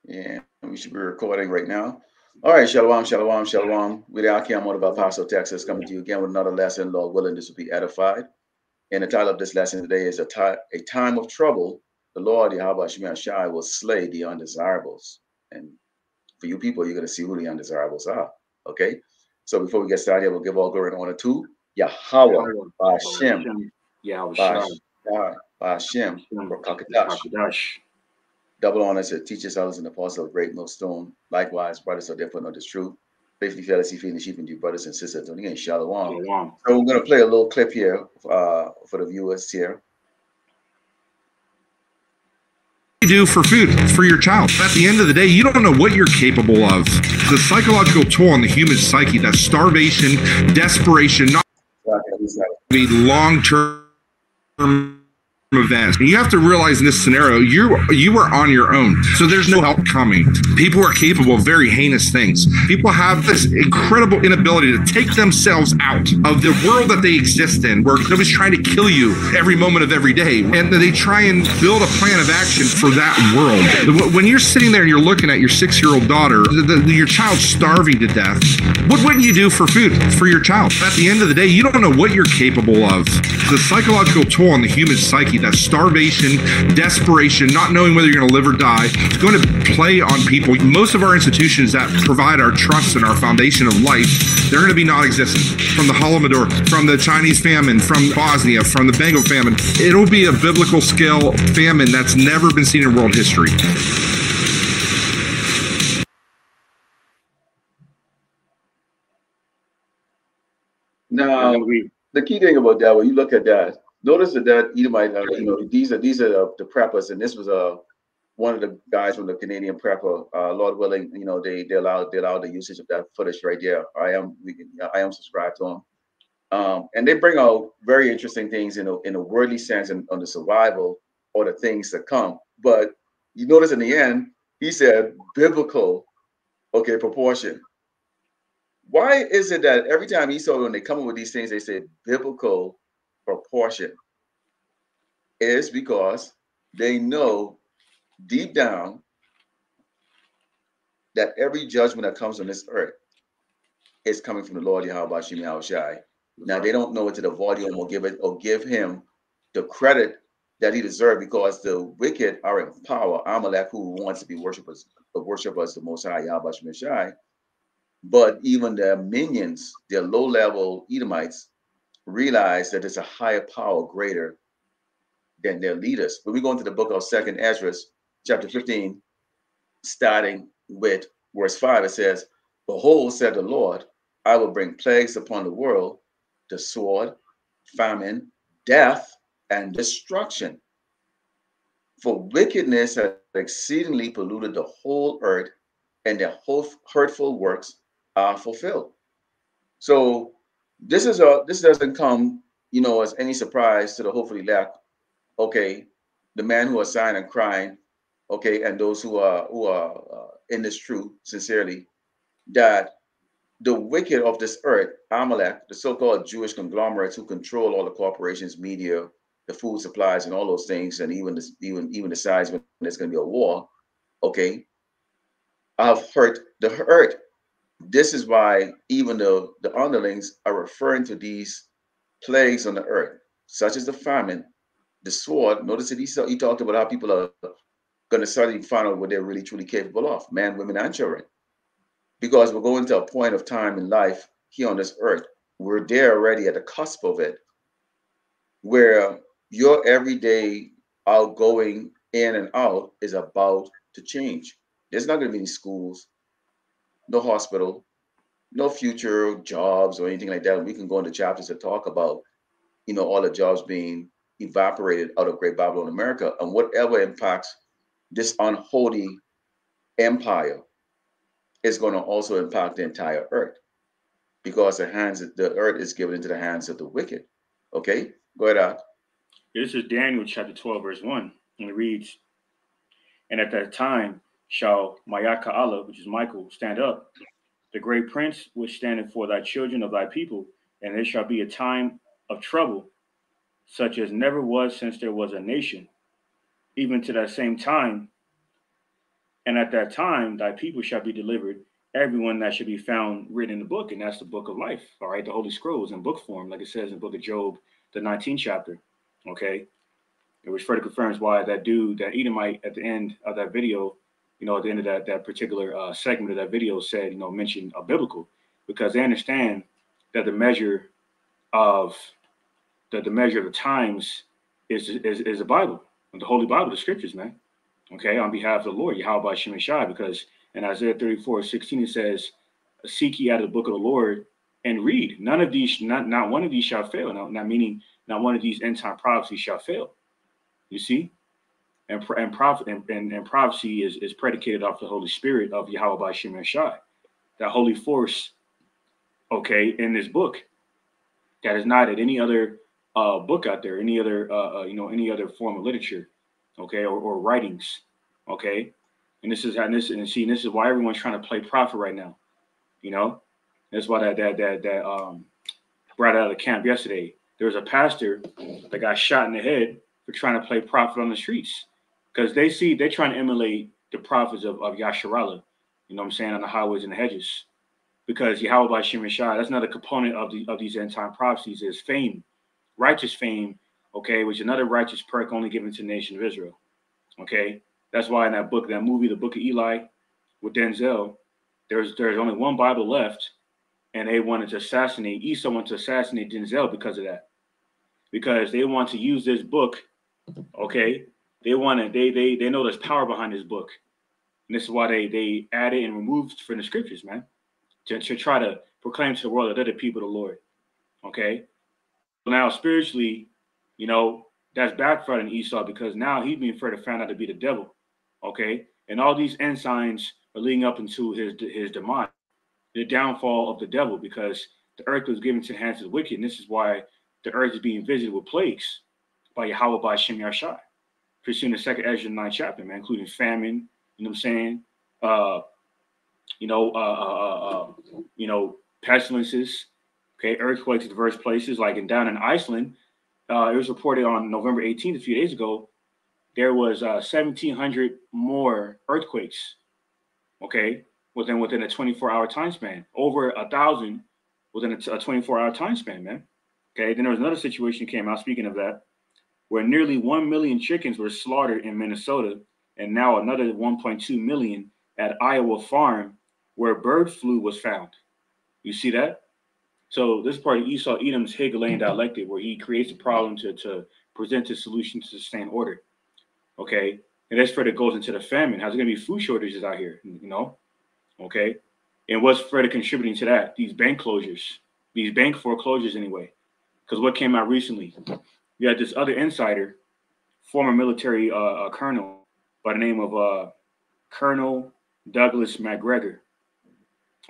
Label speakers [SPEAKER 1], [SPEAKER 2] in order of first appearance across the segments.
[SPEAKER 1] Yeah, we should be recording right now. All right, shalom, shalom, shalom. We're the Akim out of El Paso, Texas, coming to you again with another lesson. Lord willing, this will be edified. And the title of this lesson today is a time of trouble. The Lord, Yahweh Shemi Shai, will slay the undesirables. And for you people, you're going to see who the undesirables are. Okay? So before we get started, we'll give all glory and honor to Yahweh, Ba'ashem,
[SPEAKER 2] Hashem, Yahweh Shai,
[SPEAKER 1] Ba'ashai, Ba'ashem,
[SPEAKER 2] Hashem,
[SPEAKER 1] Rakakadash.
[SPEAKER 2] Hakadash.
[SPEAKER 1] Double honors to teachers, elders, and apostles of great millstone. Likewise, brothers are therefore know this truth. Faithfully, fearlessly feeding the sheep and you brothers and sisters. And again, shalom.
[SPEAKER 2] Shalom.
[SPEAKER 1] So we're going to play a little clip here for the viewers here.
[SPEAKER 3] Do for food for your child. At the end of the day, you don't know what you're capable of. The psychological toll on the human psyche, that starvation, desperation, not be long-term events. And you have to realize in this scenario, you are on your own. So there's no help coming. People are capable of very heinous things. People have this incredible inability to take themselves out of the world that they exist in, where nobody's trying to kill you every moment of every day. And they try and build a plan of action for that world. When you're sitting there and you're looking at your 6-year-old daughter, your child's starving to death, what wouldn't you do for food for your child? At the end of the day, you don't know what you're capable of. The psychological toll on the human psyche, that starvation, desperation, not knowing whether you're going to live or die, is going to play on people. Most of our institutions that provide our trust and our foundation of life, they're going to be non-existent. From the Holodomor, from the Chinese famine, from Bosnia, from the Bengal famine, it'll be a biblical scale famine that's never been seen in world history.
[SPEAKER 1] Now, the key thing about that, when you look at that, notice that Edomite, these are the preppers, and this was one of the guys from the Canadian prepper. Lord willing, they allowed the usage of that footage right there. I am subscribed to them, and they bring out very interesting things in a worldly sense and on the survival or the things that come. But you notice in the end, he said biblical, proportion. Why is it that every time when they come up with these things, they say biblical proportion? Is because they know deep down that every judgment that comes on this earth is coming from the Lord Yahweh Shemi Shai. Now they don't know it to the volume or give him the credit that he deserves, because the wicked are in power. Amalek, who wants to be worshipers the Most High Yahweh Shemi Shai. But even their minions, their low-level Edomites, realize that there's a higher power greater than their leaders. When we go into the book of 2nd Ezra, chapter 15, starting with verse 5, it says, "Behold, said the Lord, I will bring plagues upon the world, the sword, famine, death, and destruction. For wickedness has exceedingly polluted the whole earth, and their whole hurtful works are fulfilled." So this doesn't come, as any surprise to the hopefully elect. Okay, the man who are sighing and crying, and those who are in this truth sincerely, that the wicked of this earth, Amalek, the so-called Jewish conglomerates who control all the corporations, media, the food supplies, and all those things, and even decides when there's going to be a war, have hurt the earth. This is why even the underlings are referring to these plagues on the earth, such as the famine, the sword. Notice that he talked about how people are going to suddenly find out what they're really truly capable of, men, women, and children. Because we're going to a point of time in life here on this earth, we're there already at the cusp of it, where your everyday outgoing in and out is about to change. There's not going to be any schools, no hospital, no future jobs or anything like that. And we can go into chapters that talk about, all the jobs being evaporated out of Great Babylon, America, and whatever impacts this unholy empire is going to also impact the entire earth, because the earth is given into the hands of the wicked. Okay, go ahead, Al.
[SPEAKER 2] This is Daniel chapter 12, verse 1, and it reads, "And at that time shall Mayaka'Allah, which is Michael, stand up, the great prince which standeth for thy children of thy people, and there shall be a time of trouble, such as never was since there was a nation, even to that same time And at that time, thy people shall be delivered, everyone that should be found written in the book, and that's the book of life. All right, the Holy Scrolls in book form, like it says in the book of Job, the 19th chapter. Okay, which further confirms why that dude, that Edomite, at the end of that video, at the end of that particular segment of that video said, mentioned biblical, because they understand that the measure of the measure of the times is the Bible, the Holy Bible, the scriptures, man. Okay, on behalf of the Lord, Yahweh Shem Shai, because in Isaiah 34:16 it says, "Seek ye out of the book of the Lord and read. None of these, not one of these shall fail." Now, not meaning not one of these end time prophecies shall fail. You see, and prophecy is predicated off the Holy Spirit of Yahweh Shem Shai, that holy force. Okay, in this book, that is not at any other book out there, any other any other form of literature, okay, or writings, okay. And this is why everyone's trying to play prophet right now. That's why that brought out of the camp yesterday. There was a pastor that got shot in the head for trying to play prophet on the streets, because they're trying to emulate the prophets of Yasharallah, what I'm saying, on the highways and the hedges. Because Yahweh Shem Shai, that's another component of these end time prophecies, is fame, righteous fame, okay, which is another righteous perk only given to the nation of Israel. Okay. That's why in that movie, The Book of Eli with Denzel, there's only one Bible left, and they wanted to assassinate, Esau wanted to assassinate Denzel because of that. Because they want to use this book, okay? They know there's power behind this book. And this is why they added and removed from the scriptures, man. To try to proclaim to the world that they're the people of the Lord. Okay. Now spiritually, that's backfired on Esau, because now he's being further found out to be the devil. Okay. And all these end signs are leading up into his demise, the downfall of the devil, because the earth was given to the hands of the wicked. And this is why the earth is being visited with plagues by Yahweh by Shem Yashai. Pursuing the second Ezra 9th chapter, man, including famine, you know what I'm saying? Pestilences, okay, earthquakes in diverse places, like down in Iceland. It was reported on November 18th, a few days ago, there was 1,700 more earthquakes, okay, within a 24-hour time span, over 1,000 within a 24-hour time span, man. Okay, then there was another situation came out, speaking of that, where nearly 1 million chickens were slaughtered in Minnesota, and now another 1.2 million at Iowa farm, where bird flu was found. You see that? So this is part of Esau Edom's Hegelian dialectic, where he creates a problem to present a solution to sustain order. Okay, and that's further goes into the famine. How's it going to be food shortages out here? Okay, and what's further contributing to that? These bank closures, these bank foreclosures anyway. Because what came out recently, you had this other insider, former military colonel by the name of Colonel Douglas McGregor.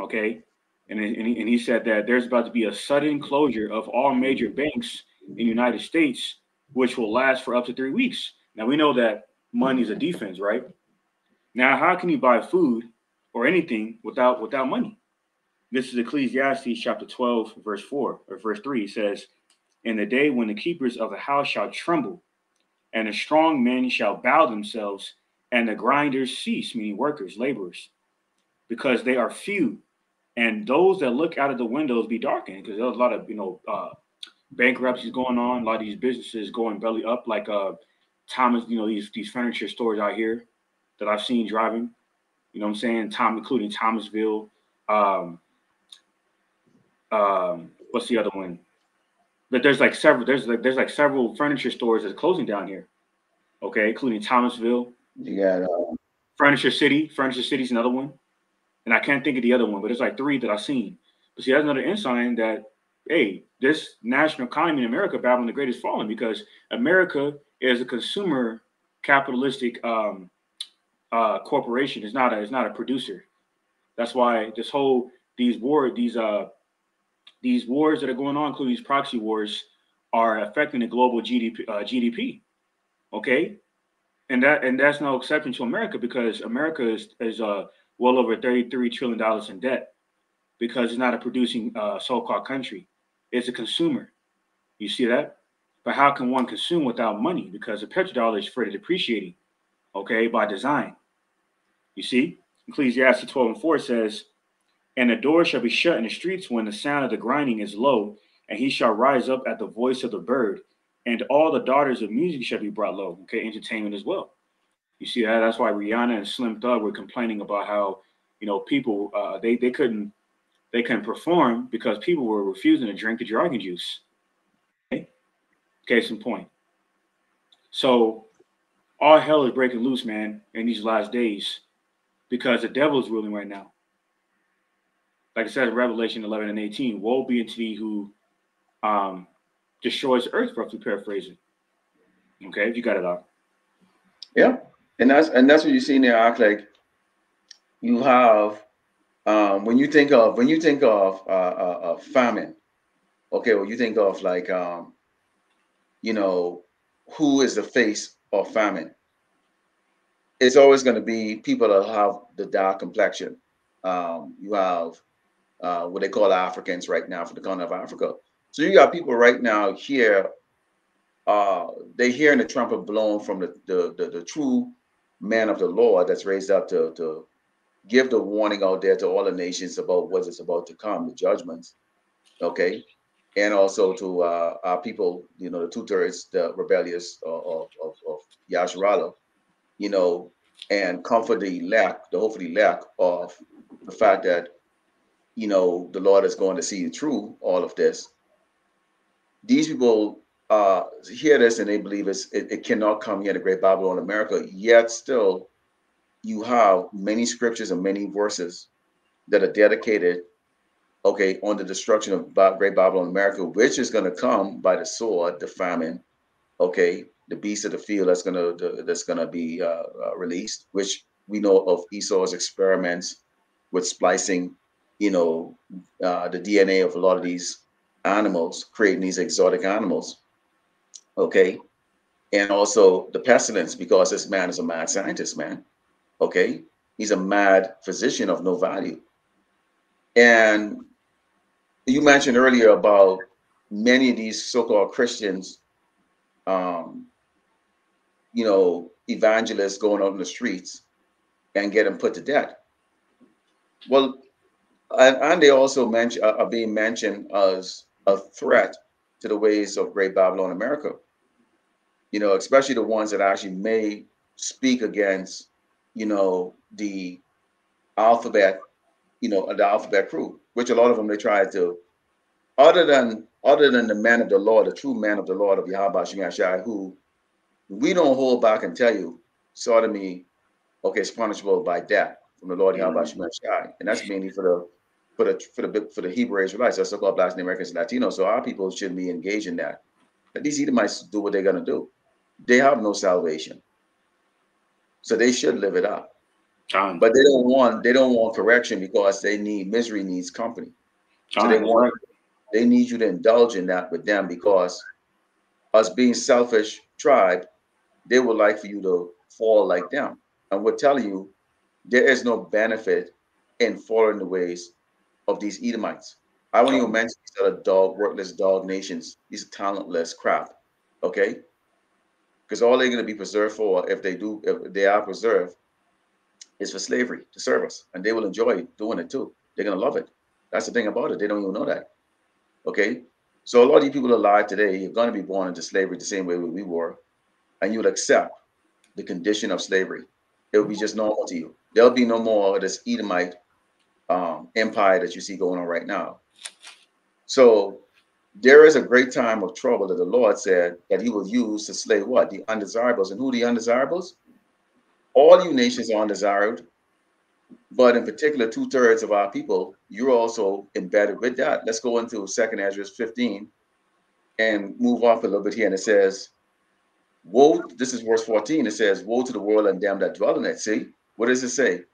[SPEAKER 2] Okay, and he said that there's about to be a sudden closure of all major banks in the United States, which will last for up to 3 weeks. Now we know that money is a defense, right? Now, how can you buy food or anything without money? This is Ecclesiastes chapter 12, verse 4 or verse 3. It says, "In the day when the keepers of the house shall tremble, and the strong men shall bow themselves, and the grinders cease," meaning workers, laborers, "because they are few, and those that look out of the windows be darkened." Because there's a lot of bankruptcies going on, a lot of these businesses going belly up, like Thomas, these furniture stores out here that I've seen driving. You know what I'm saying? Including Thomasville. What's the other one? But there's like several furniture stores that's closing down here. Okay, including Thomasville.
[SPEAKER 1] You got
[SPEAKER 2] Furniture City. Furniture City's another one. And I can't think of the other one, but there's like 3 that I've seen. But see, that's another ensign that, hey, this national economy in America, Babylon the Great, is falling, because America is a consumer capitalistic corporation. It's not a producer. That's why these wars that are going on, including these proxy wars, are affecting the global GDP. Okay, and that's no exception to America, because America is well over $33 trillion in debt, because it's not a producing so-called country. It's a consumer. You see that? But how can one consume without money? Because the petrodollar is further depreciating, okay, by design. You see, Ecclesiastes 12:4 says, "And the door shall be shut in the streets when the sound of the grinding is low, and he shall rise up at the voice of the bird, and all the daughters of music shall be brought low." Okay, entertainment as well. You see that? That's why Rihanna and Slim Thug were complaining about how, people they couldn't perform because people were refusing to drink the dragon juice. Okay, case in point. So all hell is breaking loose, man, in these last days because the devil is ruling right now. Like I said in Revelation 11 and 18, woe be unto thee who um, destroys the earth, roughly paraphrasing. Okay, if you got it out.
[SPEAKER 1] Yeah, and that's what you see there. Act like you have when you think of famine. Okay, well, you think of like you know who is the face of famine. It's always going to be people that have the dark complexion. You have what they call Africans right now for the continent of Africa. So you got people right now here. They hearing the trumpet blown from the true man of the Lord that's raised up to give the warning out there to all the nations about what is about to come, the judgments. Okay, and also to our people, the 2/3, the rebellious of Yasharala, you know, and comfort the elect, the hopefully elect of the fact that the Lord is going to see through all of this. These people hear this and they believe it cannot come here to Great Babylon, America. Yet still, you have many scriptures and many verses that are dedicated, okay, on the destruction of Great Babylon, America, which is going to come by the sword, the famine, okay, the beast of the field that's gonna be released, which we know of Esau's experiments with splicing, the DNA of a lot of these animals, creating these exotic animals, okay, and also the pestilence because this man is a mad scientist, man, okay, he's a mad physician of no value, and you mentioned earlier about many of these so-called Christians. Um, evangelists going out in the streets and get them put to death. Well, and they also are being mentioned as a threat to the ways of Great Babylon, America. Especially the ones that actually may speak against, the alphabet, the alphabet crew, which a lot of them they try to, other than the man of the Lord, the true man of the Lord of Yahweh Shemashai, who we don't hold back and tell you sodomy, okay, is punishable by death from the Lord Yahweh Shai, and that's mainly for the Hebrew Israelites, that's so-called Blacks and Americans and Latinos. So our people shouldn't be engaged in that. But these Edomites do what they're gonna do. They have no salvation, so they should live it up. But they don't want correction because misery needs company. So they need you to indulge in that with them because us being selfish tribe, they would like for you to fall like them. And we're telling you, there is no benefit in following the ways of these Edomites. I won't even mention these other worthless dog nations, these talentless crap. Okay? Because all they're going to be preserved for, if they are preserved, is for slavery to serve us. And they will enjoy doing it too. They're going to love it. That's the thing about it. They don't even know that. Okay? So a lot of you people alive today, you're going to be born into slavery the same way we were. And you'll accept the condition of slavery. It will be just normal to you. There'll be no more of this Edomite empire that you see going on right now. So there is a great time of trouble that the Lord said that he will use to slay what? The undesirables. And who are the undesirables? All you nations are undesirable, but in particular, 2/3 of our people, you're also embedded with that. Let's go into 2nd Ezra 15 and move off a little bit here. And it says, woe, this is verse 14. It says, woe to the world and them that dwell in it. See, what does it say?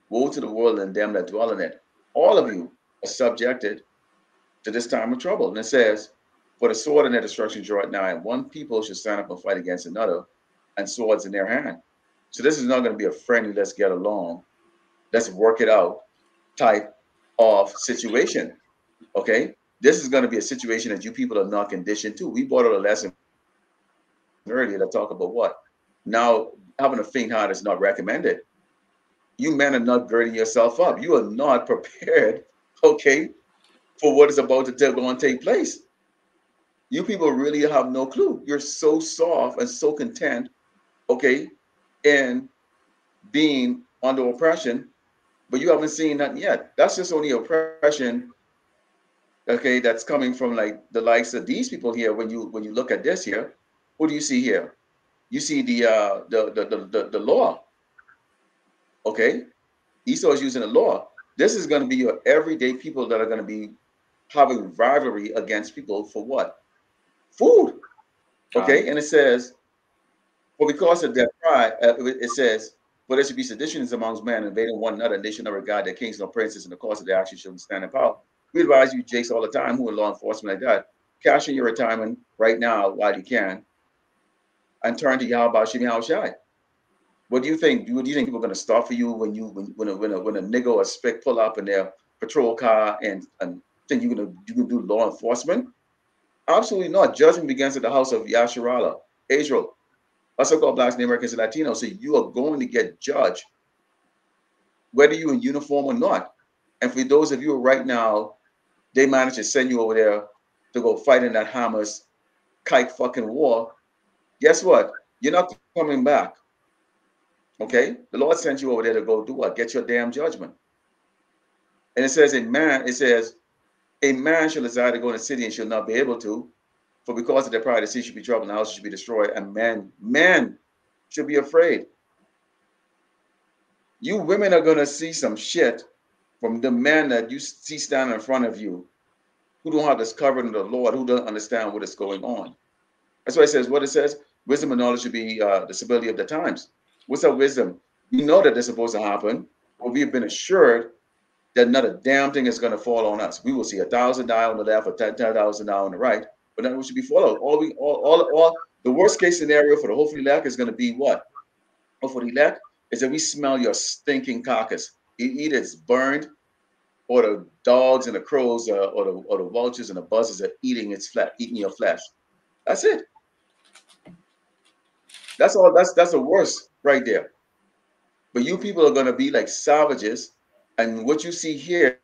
[SPEAKER 1] Woe to the world and them that dwell in it. All of you are subjected to this time of trouble. And it says, for the sword and their destruction draw it nigh, and one people should stand up and fight against another, and swords in their hand. So this is not going to be a friendly, let's get along, let's work it out type of situation. Okay? This is going to be a situation that you people are not conditioned to. We brought out a lesson earlier that talk about what? Now, having a faint heart is not recommended. You men are not girding yourself up. You are not prepared, okay, for what is about to go and take place. You people really have no clue. You're so soft and so content, okay, in being under oppression, but you haven't seen nothing yet. That's just only oppression, okay, that's coming from like the likes of these people here. When you look at this here, what do you see here? You see the law, okay? Esau is using the law. This is going to be your everyday people that are going to be having rivalry against people for what? Food, okay? And it says, for because of their pride, it says, for there should be seditions amongst men, invading one another, and they should not regard their kings nor princes, and the cause of their actions shall stand in power. We advise you, Jakes, all the time, who are law enforcement like that, cash in your retirement right now while you can, and turn to Yahweh Shimi Shai. What do you think? Do you think people are going to stop for you when a nigga or a spick pull up in their patrol car and think you can do law enforcement? Absolutely not. Judgment begins at the house of Yasharala, Israel, us so-called blacks and Americans and Latinos. So you are going to get judged whether you're in uniform or not. And for those of you right now, they managed to send you over there to go fight in that Hamas kike fucking war. Guess what? You're not coming back. Okay? The Lord sent you over there to go do what? Get your damn judgment. And it says a man shall desire to go in the city and shall not be able to, for because of their pride, the city should be troubled, and the house should be destroyed, and men should be afraid. You women are gonna see some shit from the men that you see standing in front of you, who don't have this covering of the Lord, who don't understand what is going on. That's why it says, what it says, wisdom and knowledge should be the stability of the times. What's that wisdom? We know that this is supposed to happen, but we've been assured that not a damn thing is going to fall on us. We will see 1,000 die on the left or 10,000 die on the right, but then we should be followed. All the worst case scenario for the hopefully elect is going to be what? Hopefully elect is that we smell your stinking carcass. Either it's burned, or the dogs and the crows, or the vultures and the buzzards are eating its flesh, eating your flesh. That's it. That's all. That's the worst right there. But you people are going to be like savages, and what you see here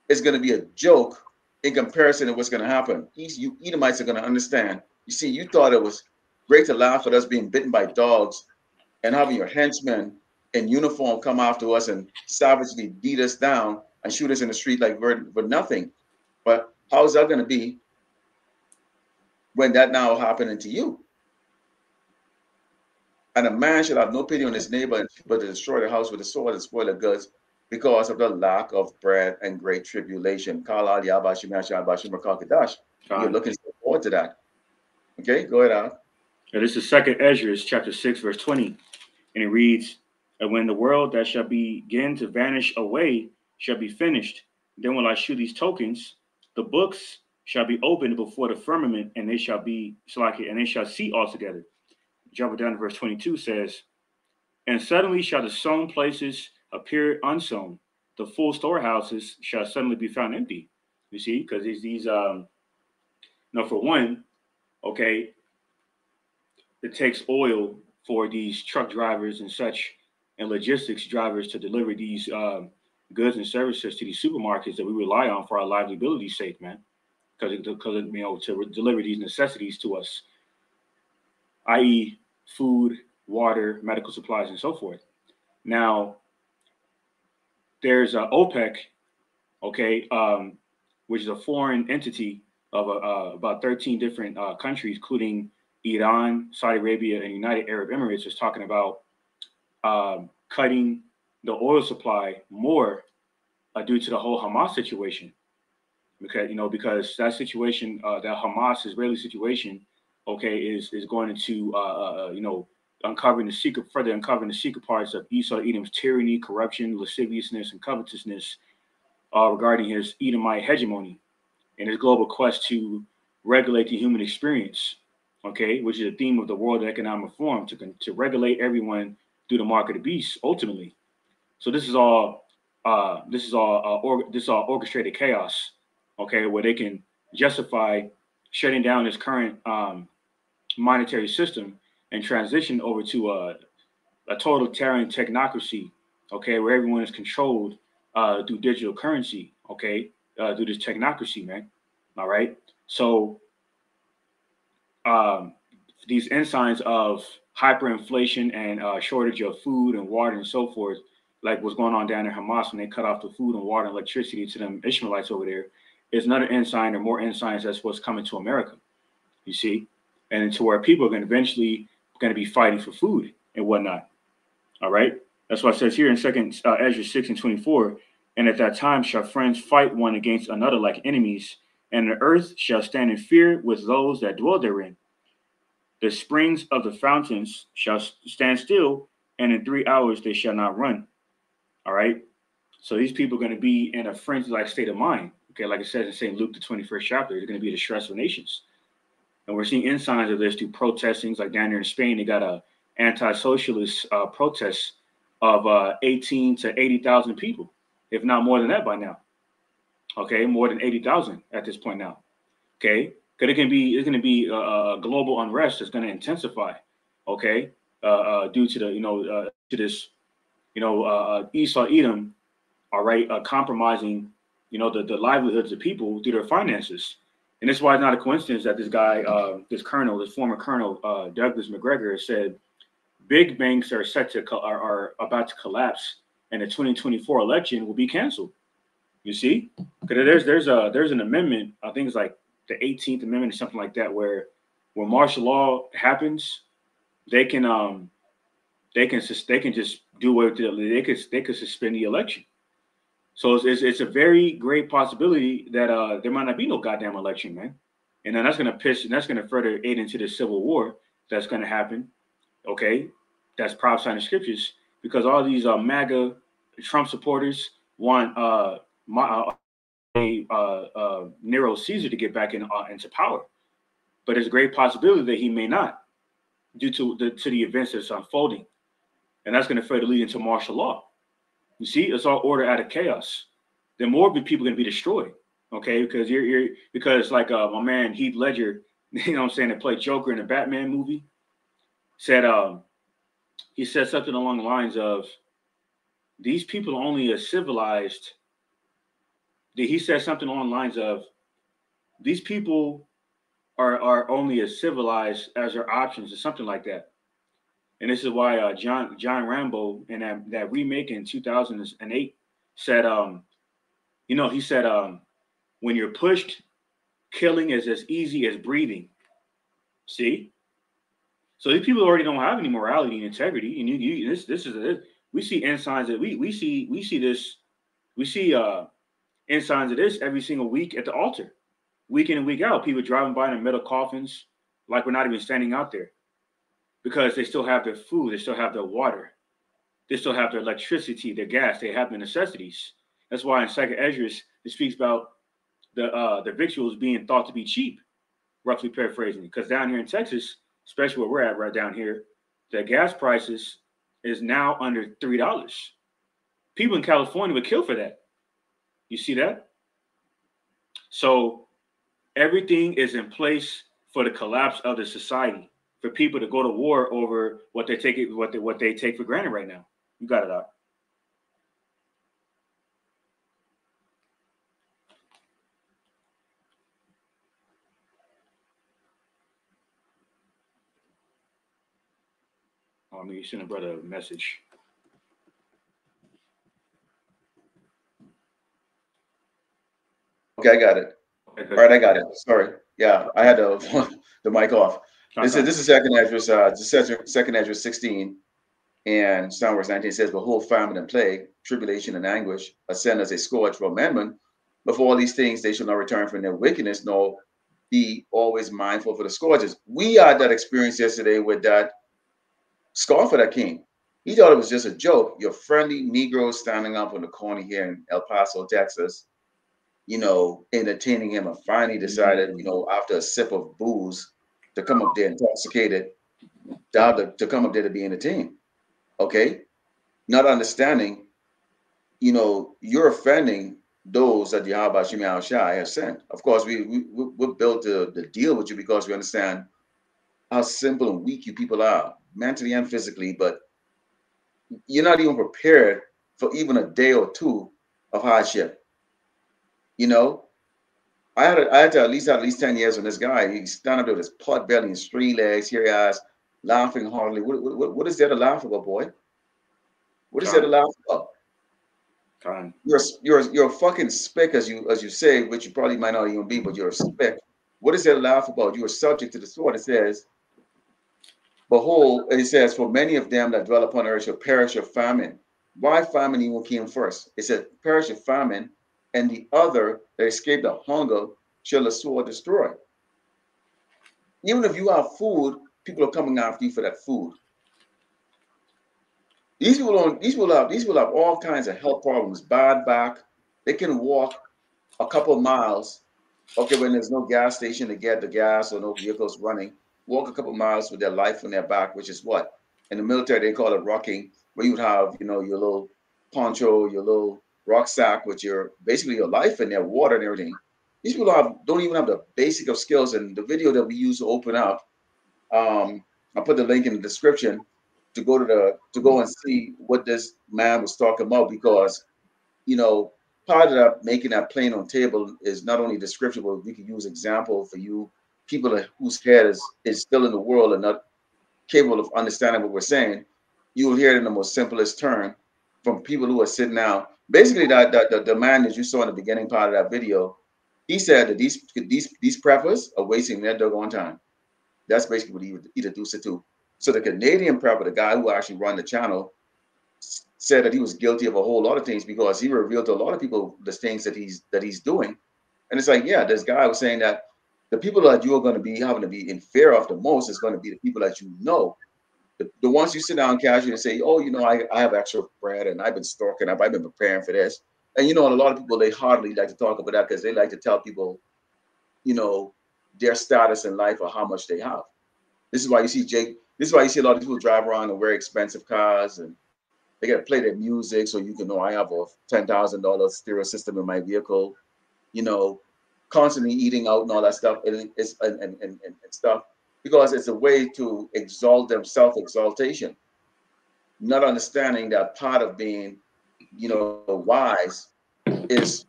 [SPEAKER 1] is going to be a joke in comparison to what's going to happen. You Edomites are going to understand. You see, you thought it was great to laugh at us being bitten by dogs and having your henchmen in uniform come after us and savagely beat us down and shoot us in the street like for nothing. But how is that going to be when that now happening to you? And a man shall have no pity on his neighbor, but to destroy the house with the sword and spoil the goods because of the lack of bread and great tribulation. You're looking forward to that. Okay, go ahead, Al.
[SPEAKER 2] This is 2nd Ezra, chapter 6, verse 20. And it reads, and when the world that shall begin to vanish away shall be finished, then will I shew these tokens. The books shall be opened before the firmament, and they shall be and they shall see altogether. Jump down to verse 22 says, and suddenly shall the sown places appear unsown. The full storehouses shall suddenly be found empty. You see, because these for one, okay, it takes oil for these truck drivers and such and logistics drivers to deliver these goods and services to these supermarkets that we rely on for our livability's sake, man. Because to deliver these necessities to us, i.e., food, water, medical supplies, and so forth. Now, there's OPEC, okay, which is a foreign entity of about 13 different countries, including Iran, Saudi Arabia, and United Arab Emirates, is talking about cutting the oil supply more due to the whole Hamas situation. Because that situation, that Hamas-Israeli situation, okay, is going to further uncovering the secret parts of Esau Edom's tyranny, corruption, lasciviousness, and covetousness regarding his Edomite hegemony and his global quest to regulate the human experience, okay, which is a theme of the World Economic Forum, to regulate everyone through the mark of the beast, ultimately. So this is all orchestrated chaos, okay, where they can justify shutting down this current monetary system and transition over to a totalitarian technocracy okay, where everyone is controlled through digital currency, okay, through this technocracy, man. All right. So um, these ensigns of hyperinflation and shortage of food and water and so forth, like what's going on down in Hamas when they cut off the food and water and electricity to them Ishmaelites over there, is another ensign or more ensigns that's what's coming to America. You see, and to where people are going to eventually going to be fighting for food and whatnot. All right, that's what it says here in Second Ezra 6:24. And at that time shall friends fight one against another like enemies, and the earth shall stand in fear with those that dwell therein. The springs of the fountains shall stand still, and in 3 hours they shall not run. All right. So these people are going to be in a frenzy-like state of mind. Okay, like it says in St. Luke, the 21st chapter, they're going to be the stress of nations. And we're seeing ensigns of this through protestings, like down there in Spain, they got a anti-socialist protest of 18 to 80,000 people, if not more than that by now. Okay, more than 80,000 at this point now. Okay, because it's going to be a global unrest that's going to intensify. Okay, due to the to this Esau Edom, all right, compromising the livelihoods of people through their finances. And that's why it's not a coincidence that this guy, this former colonel, Douglas McGregor, has said big banks are are about to collapse, and the 2024 election will be canceled. You see, because there's an amendment. I think it's like the 18th Amendment or something like that, where when martial law happens, they can just do what they could suspend the election. So it's a very great possibility that there might not be no goddamn election, man. And then that's going to further aid into the civil war that's going to happen. Okay, that's prophesied in the scriptures because all these MAGA Trump supporters want Nero Caesar to get back into power, but there's a great possibility that he may not, due to the events that's unfolding, and that's going to further lead into martial law. You see, it's all order out of chaos. Then more people are going to be destroyed. Okay, because like my man Heath Ledger, you know what I'm saying, that played Joker in the Batman movie, said he said something along the lines of these people are only as civilized. He said something along the lines of these people are only as civilized as their options or something like that. And this is why John Rambo in that remake in 2008 said, he said, when you're pushed, killing is as easy as breathing. See? So these people already don't have any morality and integrity. And this is we see ensigns that we see this, we see ensigns of this every single week at the altar, week in and week out. People driving by in metal coffins, like we're not even standing out there, because they still have their food, they still have their water, they still have their electricity, their gas, they have the necessities. That's why in Second Ezra it speaks about the victuals being thought to be cheap, roughly paraphrasing. Because down here in Texas, especially where we're at right down here, the gas prices is now under $3. People in California would kill for that. You see that? So everything is in place for the collapse of the society, for people to go to war over what they take for granted right now. You got it out. Oh, I mean, you sent a brother a message.
[SPEAKER 1] Okay, I got it.
[SPEAKER 2] Okay,
[SPEAKER 1] All right, I got it. Sorry. Yeah, I had the mic off. This is second Ezra 16 and Psalm verse 19 says, behold, famine and plague, tribulation and anguish, ascend as a scourge for amendment. But for all these things, they shall not return from their wickedness, nor be always mindful for the scourges. We had that experience yesterday with that scoffer that came. He thought it was just a joke. Your friendly Negro standing up on the corner here in El Paso, Texas, entertaining him, and finally decided, after a sip of booze, to come up there intoxicated, to come up there to be entertained. Okay, not understanding, you're offending those that Yahweh Shemi Shai has sent. Of course, we're built to deal with you because we understand how simple and weak you people are, mentally and physically, but you're not even prepared for even a day or two of hardship. You know, I had to at least 10 years on this guy. He's standing up there with his pot belly and straight legs, here he is, laughing hardly. What is there to laugh about, boy? What is there to
[SPEAKER 2] Con,
[SPEAKER 1] laugh about?
[SPEAKER 2] con.
[SPEAKER 1] You're a fucking spick, as you say, which you probably might not even be, but you're a spick. What is there to laugh about? You are subject to the sword. It says, behold, it says, for many of them that dwell upon earth shall perish of famine. Why famine even came first? It said, perish of famine, and the other that escaped the hunger shall the sword destroy. Even if you have food, people are coming after you for that food. These people have all kinds of health problems, bad back. They can walk a couple of miles, okay, when there's no gas station to get the gas or no vehicles running, walk a couple of miles with their life on their back, which is what? In the military, they call it rocking, where you would have, your little poncho, your little rucksack with your, basically your life in there, water and everything. These people don't even have the basic of skills. And the video that we use to open up, I'll put the link in the description to go and see what this man was talking about, because part of that making that plain on table is not only description, but we can use example for you people whose head is still in the world and not capable of understanding what we're saying. You will hear it in the most simplest term from people who are sitting down. Basically, the man that you saw in the beginning part of that video, he said that these preppers are wasting their doggone time. That's basically what he deduced it to. So the Canadian prepper, the guy who actually run the channel, said that he was guilty of a whole lot of things, because he revealed to a lot of people the things that he's doing. And it's like, yeah, this guy was saying that the people that you are going to be having to be in fear of the most is going to be the people that the ones you sit down casually and say, oh, I have extra bread and I've been stocking up, I've been preparing for this. And a lot of people, they hardly like to talk about that because they like to tell people, their status in life or how much they have. This is why you see this is why you see a lot of people drive around in very expensive cars, and they got to play their music so you can know I have a $10,000 stereo system in my vehicle, constantly eating out and all that stuff, and stuff, because it's a way to exalt them, self-exaltation, not understanding that part of being, wise is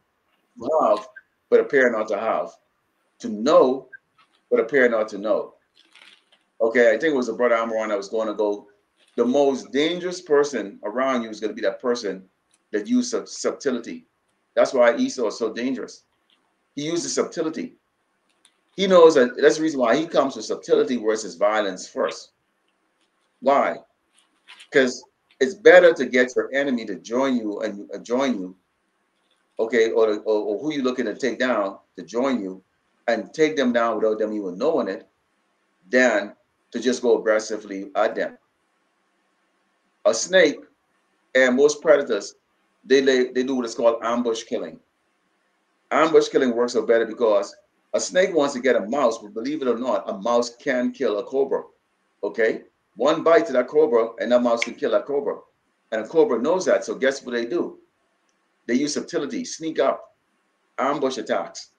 [SPEAKER 1] to have but appear not to have, to know but appear not to know. Okay, I think it was a brother Amaron that was going to go. The most dangerous person around you is going to be that person that uses subtlety. That's why Esau is so dangerous. He uses subtlety. He knows that's the reason why he comes with subtlety versus violence first. Why? Because it's better to get your enemy to join you okay, or who you're looking to take down to join you and take them down without them even knowing it, than to just go aggressively at them. A snake and most predators, they do what is called ambush killing. Ambush killing works so better because a snake wants to get a mouse, but believe it or not, a mouse can kill a cobra. Okay, one bite to that cobra, and that mouse can kill that cobra, and a cobra knows that. So guess what they do? They use subtlety, sneak up, ambush attacks.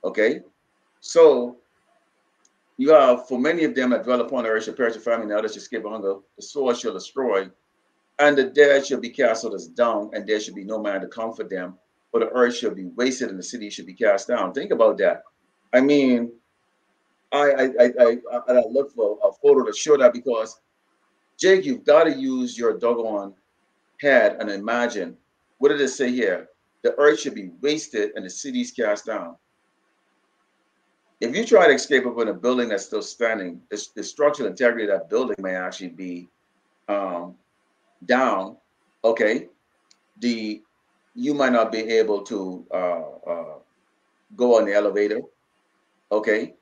[SPEAKER 1] Okay, so you have, for many of them that dwell upon the earth shall perish of famine, and others shall escape hunger. The sword shall destroy, and the dead shall be cast out as dung, and there shall be no man to comfort them. For the earth shall be wasted, and the city shall be cast down. Think about that. I mean, I look for a photo to show that, because Jake, you've got to use your doggone head and imagine. What did it say here? The earth should be wasted, and the cities cast down. If you try to escape up in a building that's still standing, the structural integrity of that building may actually be down. Okay, you might not be able to go on the elevator. Okay,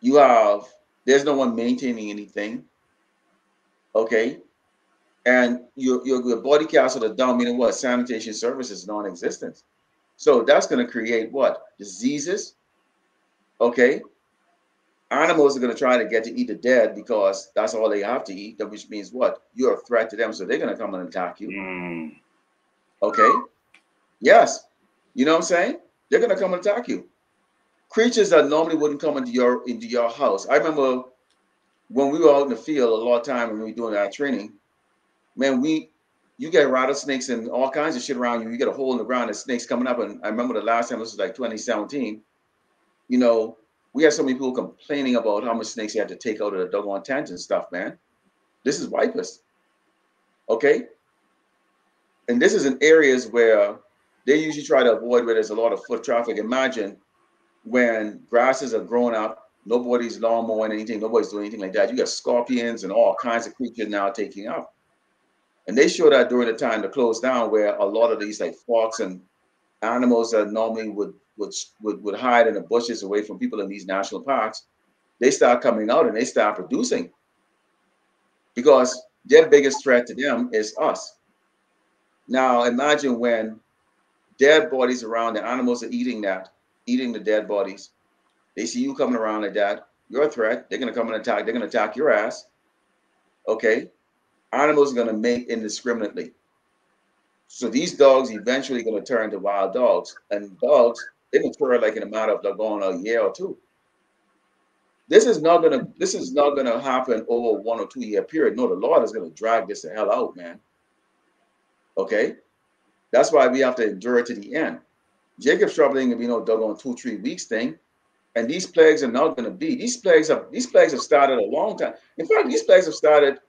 [SPEAKER 1] there's no one maintaining anything. Okay, and your body castle is down, meaning what? Sanitation services non-existent. So that's going to create what? Diseases. Okay, animals are going to try to get to eat the dead because that's all they have to eat, which means what? You're a threat to them, so they're going to come and attack you. Okay, yes, you know what I'm saying? They're going to come and attack you. Creatures that normally wouldn't come into your house. I remember when we were out in the field a lot of time when we were doing our training, man, we you get rattlesnakes and all kinds of shit around you. You get a hole in the ground and snakes coming up. And I remember the last time, this was like 2017, you know, we had so many people complaining about how much snakes they had to take out of the doggone tent and stuff, man. This is vipers. Okay? And this is in areas where they usually try to avoid where there's a lot of foot traffic. Imagine when grasses are growing up, nobody's lawn mowing anything, nobody's doing anything like that. You got scorpions and all kinds of creatures now taking up. And they show that during the time to close down, where a lot of these like fox and animals that normally would hide in the bushes away from people in these national parks, they start coming out and they start producing, because their biggest threat to them is us. Now imagine when dead bodies around, the animals are eating the dead bodies. They see you coming around like that, you're a threat. They're gonna come and attack. They're gonna attack your ass. Okay, animals are gonna mate indiscriminately. So these dogs eventually gonna turn to wild dogs, and dogs, they mature like in a matter of going a year or two. This is not gonna happen over 1 or 2 year period. No, the Lord is gonna drag this the hell out, man. Okay, that's why we have to endure it to the end. Jacob's trouble ain't gonna be no doggone 2-3 weeks thing. And these plagues are not going to be. These plagues have started a long time. In fact, these plagues have started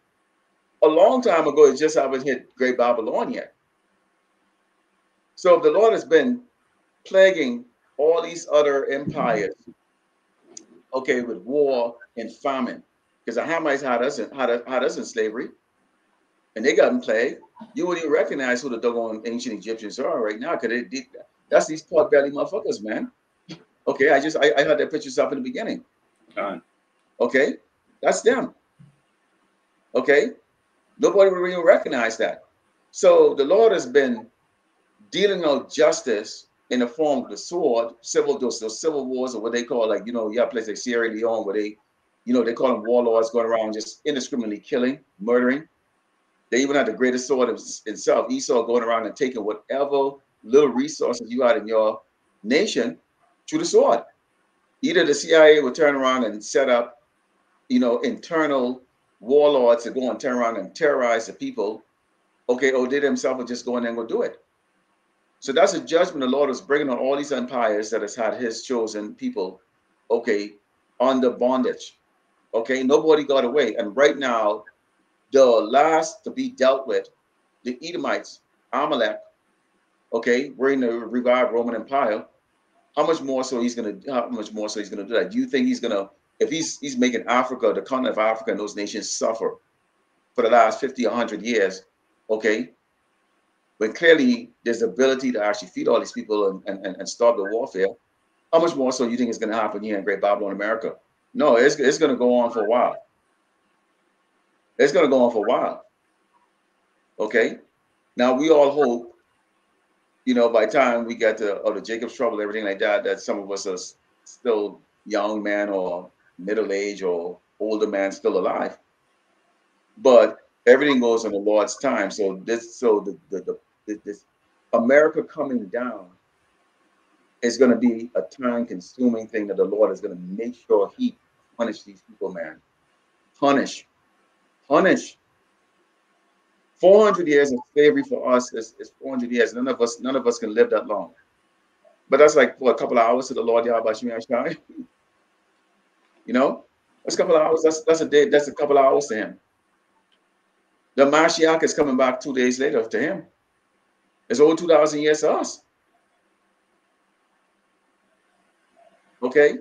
[SPEAKER 1] a long time ago. It just haven't hit Great Babylon yet. So if the Lord has been plaguing all these other empires, okay, with war and famine, because the Hamites had us in slavery, and they got in plague, you wouldn't even recognize who the doggone ancient Egyptians are right now, because that's these pot belly motherfuckers, man. Okay, I had that pictures up in the beginning. Okay, that's them. Okay, nobody would even recognize that. So the Lord has been dealing out justice in the form of the sword, those civil wars, or what they call, like, you have places like Sierra Leone where they call them warlords going around just indiscriminately killing, murdering. They even had the greatest sword itself, Esau, going around and taking whatever little resources you had in your nation through the sword. Either the CIA would turn around and set up, internal warlords to go and turn around and terrorize the people, okay, or they themselves would just go in there and go do it. So that's a judgment the Lord is bringing on all these empires that has had his chosen people, okay, under bondage. Okay, nobody got away. And right now, the last to be dealt with, the Edomites, Amalek, okay, we're in the revived Roman Empire. How much more so he's gonna do that? Do you think he's gonna, if he's making Africa, the continent of Africa and those nations suffer for the last 50, 100 years, okay? When clearly there's the ability to actually feed all these people and stop the warfare, how much more so you think it's gonna happen here in Great Babylon, America? No, it's gonna go on for a while. It's gonna go on for a while. Okay? Now we all hope, by the time we get to the Jacob's trouble, everything like that, that some of us are still young man or middle age or older man still alive. But everything goes on the Lord's time. So this America coming down is going to be a time-consuming thing that the Lord is going to make sure he punish these people, man. Punish. 400 years of slavery for us is 400 years. None of us can live that long. But that's like a couple of hours to the Lord Yahweh Shemi Ashai. That's a couple of hours. That's a day. That's a couple of hours to him. The Mashiach is coming back 2 days later to him. It's over 2,000 years to us. Okay.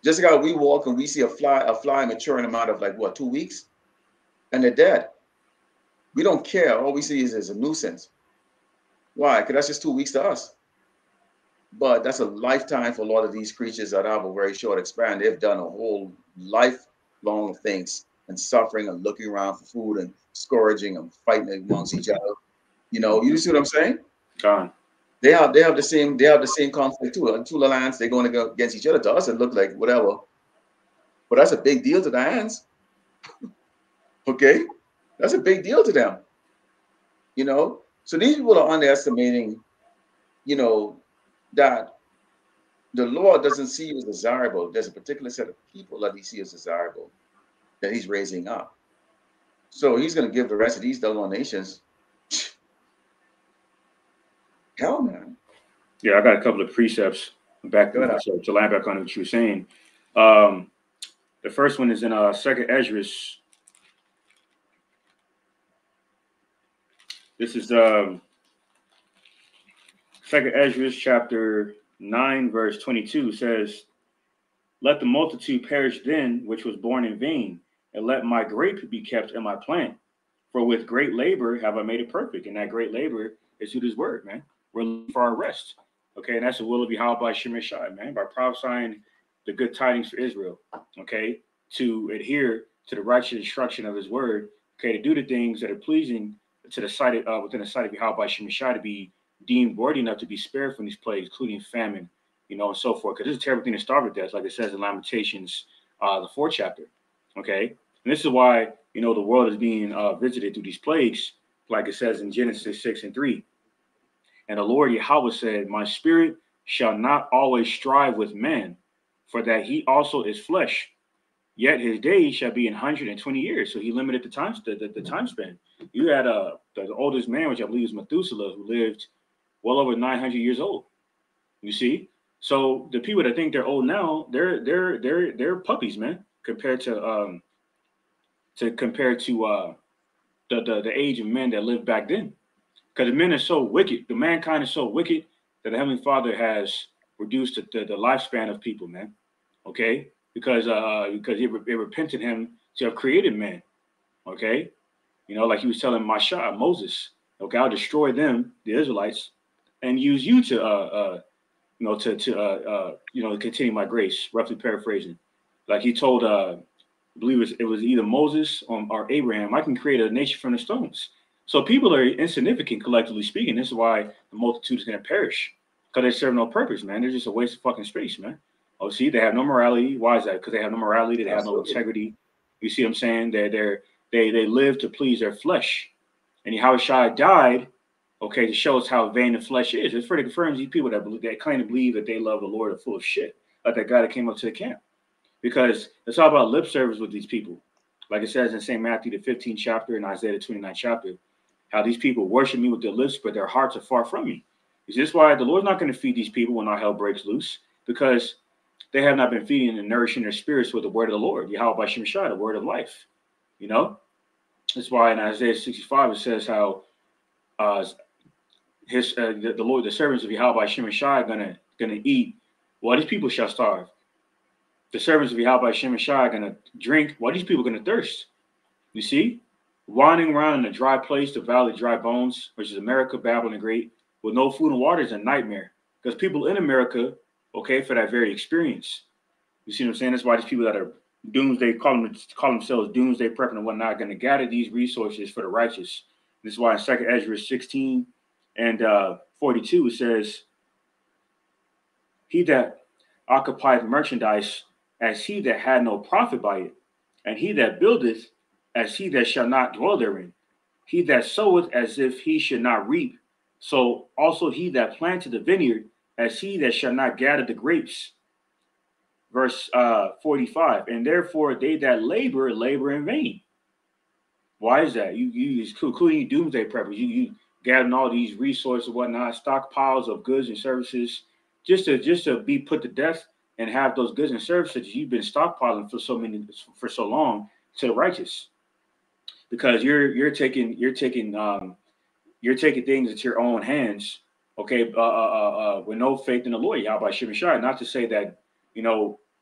[SPEAKER 1] Just like how we walk and we see a fly mature in a matter of like what, 2 weeks, and they're dead. We don't care. All we see is a nuisance. Why? Because that's just 2 weeks to us. But that's a lifetime for a lot of these creatures that have a very short span. They've done a whole lifelong things and suffering and looking around for food and scourging and fighting amongst each other. You see what I'm saying?
[SPEAKER 2] Gone.
[SPEAKER 1] They have the same conflict too. And two lands, they're going to go against each other. To us, it look like whatever. But that's a big deal to the hands. Okay? That's a big deal to them. So these people are underestimating, that the Lord doesn't see you as desirable. There's a particular set of people that he sees as desirable, that he's raising up. So he's going to give the rest of these doggone nations. Hell, man.
[SPEAKER 2] Yeah, I got a couple of precepts back
[SPEAKER 1] Go ahead.
[SPEAKER 2] to land back on what you were saying. The first one is in Second Esdras. This is Second Esdras chapter 9, verse 22 says, "Let the multitude perish then, which was born in vain, and let my grape be kept in my plant. For with great labor have I made it perfect." And that great labor is through this word, man. We're looking for our rest. Okay, and that's the will of Yahweh by Shemeshai, man, by prophesying the good tidings for Israel. Okay, to adhere to the righteous instruction of his word. Okay, to do the things that are pleasing to the sight of, within the sight of Yahweh by Shemeshai, to be deemed worthy enough to be spared from these plagues, including famine, and so forth. Because this is a terrible thing to starve to death, like it says in Lamentations, the 4th chapter. Okay, and this is why the world is being visited through these plagues, like it says in Genesis 6:3. And the Lord Yahweh said, "My spirit shall not always strive with man, for that he also is flesh. Yet his days shall be 120 years." So he limited the time span. You had the oldest man, which I believe is Methuselah, who lived well over 900 years old. You see, so the people that think they're old now, they're puppies, man, compared to the age of men that lived back then. Because the men are so wicked, the mankind is so wicked that the Heavenly Father has reduced the lifespan of people, man. Okay, because it repented him to have created man. Okay, like he was telling Moses, okay, I'll destroy them, the Israelites, and use you to continue my grace. Roughly paraphrasing, like he told I believe it was either Moses or Abraham, I can create a nation from the stones. So people are insignificant, collectively speaking. This is why the multitude is going to perish, because they serve no purpose, man. They're just a waste of fucking space, man. Oh, see, they have no morality. Why is that? Because they have no morality. They have no integrity. You see what I'm saying? They live to please their flesh. And Yahushua died, okay, to show us how vain the flesh is. It's for the confirms these people that claim to believe that they love the Lord are full of shit, like that guy that came up to the camp. Because it's all about lip service with these people. Like it says in St. Matthew, the 15th chapter, and Isaiah, the 29th chapter, how these people worship me with their lips, but their hearts are far from me. Is this why the Lord's not going to feed these people when all hell breaks loose? Because they have not been feeding and nourishing their spirits with the word of the Lord, Yahweh by Shemeshai, the word of life. That's why in Isaiah 65 it says how the Lord, the servants of Yahweh by Shemeshai, are gonna eat while these people shall starve. The servants of Yahweh by Shemeshai are gonna drink while these people are gonna thirst. You see, wandering around in a dry place, the valley of dry bones, which is America, Babylon the Great, with no food and water is a nightmare. Because people in America, okay, for that very experience. You see what I'm saying? That's why these people that are doomsday, call themselves doomsday prepping and whatnot, are going to gather these resources for the righteous. This is why in 2nd Esdras 16 and 42 it says, "He that occupieth merchandise as he that had no profit by it, and he that buildeth as he that shall not dwell therein. He that soweth as if he should not reap. So also he that planted the vineyard as he that shall not gather the grapes." Verse 45, "And therefore they that labor in vain." Why is that? You including doomsday preppers, you gathering all these resources and whatnot, stockpiles of goods and services, just to be put to death and have those goods and services you've been stockpiling for so long to the righteous, because you're taking things into your own hands, okay, with no faith in the Lord, Yahweh Shemeshai. Not to say that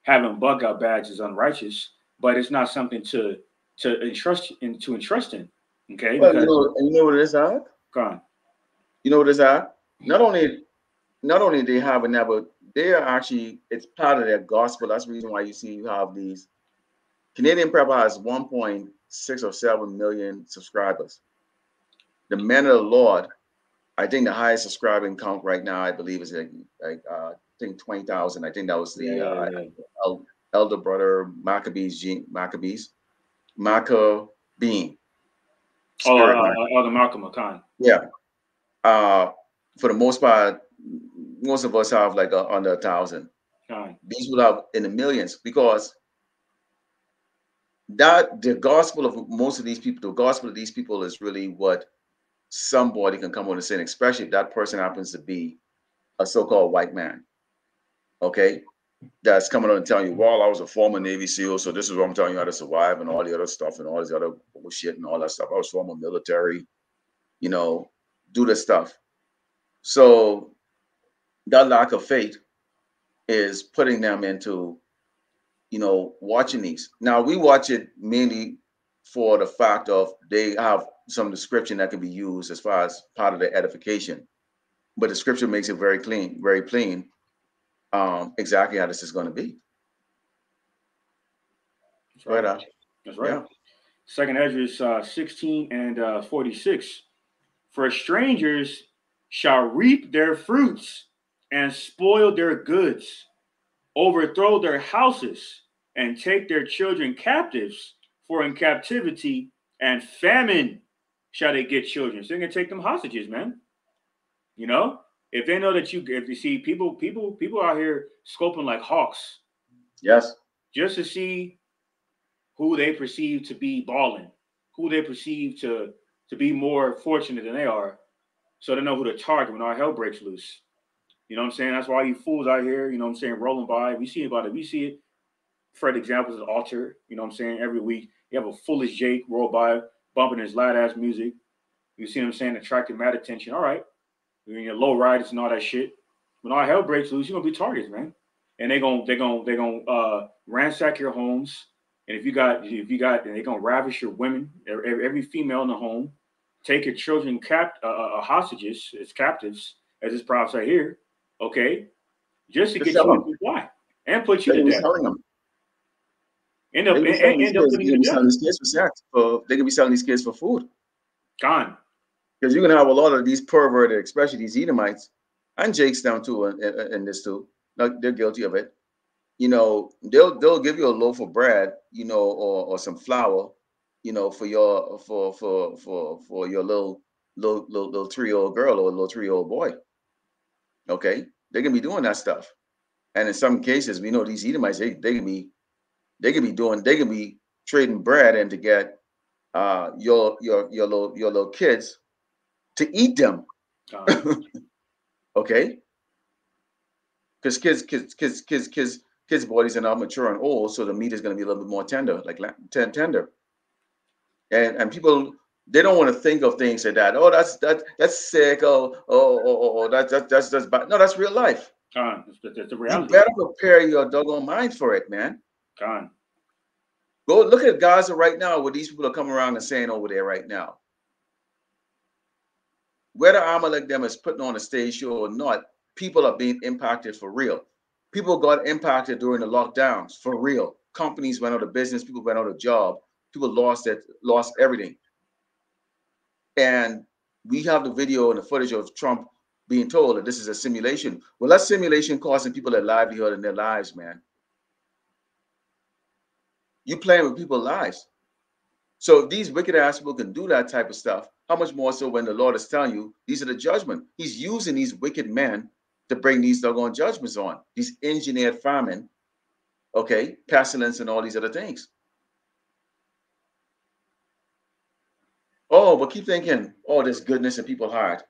[SPEAKER 2] having bug out badge is unrighteous, but it's not something to entrust in. Okay,
[SPEAKER 1] Well,
[SPEAKER 2] because
[SPEAKER 1] you know what it is, huh?
[SPEAKER 2] go on.
[SPEAKER 1] You know what it is, huh? Not only they have it now, but they are actually, it's part of their gospel. That's the reason why you see you have these. Canadian Prepper has 1.6 or 7 million subscribers. The Men of the Lord, I think the highest subscribing count right now, I believe, is like I think 20,000. I think that was the elder brother Maccabees.
[SPEAKER 2] Elder Malcolm Khan.
[SPEAKER 1] Yeah. For the most part, most of us have like under 1,000.
[SPEAKER 2] Khan.
[SPEAKER 1] These will have in the millions, because that the gospel of most of these people, the gospel of these people is really what somebody can come on and say, especially if that person happens to be a so-called white man, okay, that's coming on and telling you, well, I was a former Navy SEAL, so this is what I'm telling you how to survive and all the other stuff and all this other bullshit and all that stuff. I was former military, you know, do this stuff. So that lack of faith is putting them into, you know, watching these. Now we watch it mainly for the fact of they have some description that can be used as far as part of the edification, but the scripture makes it very clean, very plain, exactly how this is going to be.
[SPEAKER 2] That's right.
[SPEAKER 1] But
[SPEAKER 2] That's right.
[SPEAKER 1] yeah,
[SPEAKER 2] Second Ezra 16 and 46. For strangers shall reap their fruits and spoil their goods, overthrow their houses, and take their children captives. For in captivity and famine shall they get children. So they're gonna take them hostages, man. You know, if they know that if you see people out here scoping like hawks,
[SPEAKER 1] yes,
[SPEAKER 2] just to see who they perceive to be balling, who they perceive to be more fortunate than they are, so they know who to target when all hell breaks loose. You know what I'm saying? That's why you fools out here, you know what I'm saying, rolling by. We see about it. We see it. For examples of altar, you know what I'm saying? Every week, you have a foolish Jake roll by, bumping his loud ass music. You see what I'm saying? Attracting mad attention. All right. You're in your low riders and all that shit. When all hell breaks loose, you're gonna be targets, man. And they're gonna ransack your homes. And if you got, and they're gonna ravish your women, every female in the home, take your children hostages as captives, as this props right here, okay, just to
[SPEAKER 1] just
[SPEAKER 2] get
[SPEAKER 1] tell
[SPEAKER 2] you
[SPEAKER 1] them.
[SPEAKER 2] to comply and put you
[SPEAKER 1] They
[SPEAKER 2] to
[SPEAKER 1] can be
[SPEAKER 2] death.
[SPEAKER 1] selling them.
[SPEAKER 2] End up
[SPEAKER 1] They can be selling these kids.
[SPEAKER 2] putting
[SPEAKER 1] They
[SPEAKER 2] you
[SPEAKER 1] can
[SPEAKER 2] to
[SPEAKER 1] be selling
[SPEAKER 2] death.
[SPEAKER 1] these kids for sex. They can be selling these kids for food.
[SPEAKER 2] Gone.
[SPEAKER 1] Because you're gonna have a lot of these perverted, especially these Edomites and Jakes down too, in this too. Like they're guilty of it. You know, they'll give you a loaf of bread, you know, or some flour, you know, for your for your little 3-year-old girl or a little 3-year-old boy. Okay, they can be doing that stuff, and in some cases, we know these Edomites they can be trading bread and to get your little kids to eat them. Okay, because kids bodies are not mature and old, so the meat is going to be a little bit more tender, like tender. And people, they don't want to think of things like that. Oh, that's sick. That's bad. No, that's real life.
[SPEAKER 2] That's the
[SPEAKER 1] You
[SPEAKER 2] reality.
[SPEAKER 1] better prepare your doggone mind for it, man.
[SPEAKER 2] Gone.
[SPEAKER 1] Go look at Gaza right now, where these people are coming around and saying over there right now. Whether Amalek them is putting on a stage show or not, people are being impacted for real. People got impacted during the lockdowns for real. Companies went out of business. People went out of job. People lost everything. And we have the video and the footage of Trump being told that this is a simulation. Well, that simulation costing people their livelihood and their lives, man. You playing with people's lives. So if these wicked ass people can do that type of stuff, how much more so when the Lord is telling you these are the judgment? He's using these wicked men to bring these doggone judgments on, these engineered famine, okay, pestilence and all these other things. Oh, but keep thinking, oh, there's goodness in people's heart.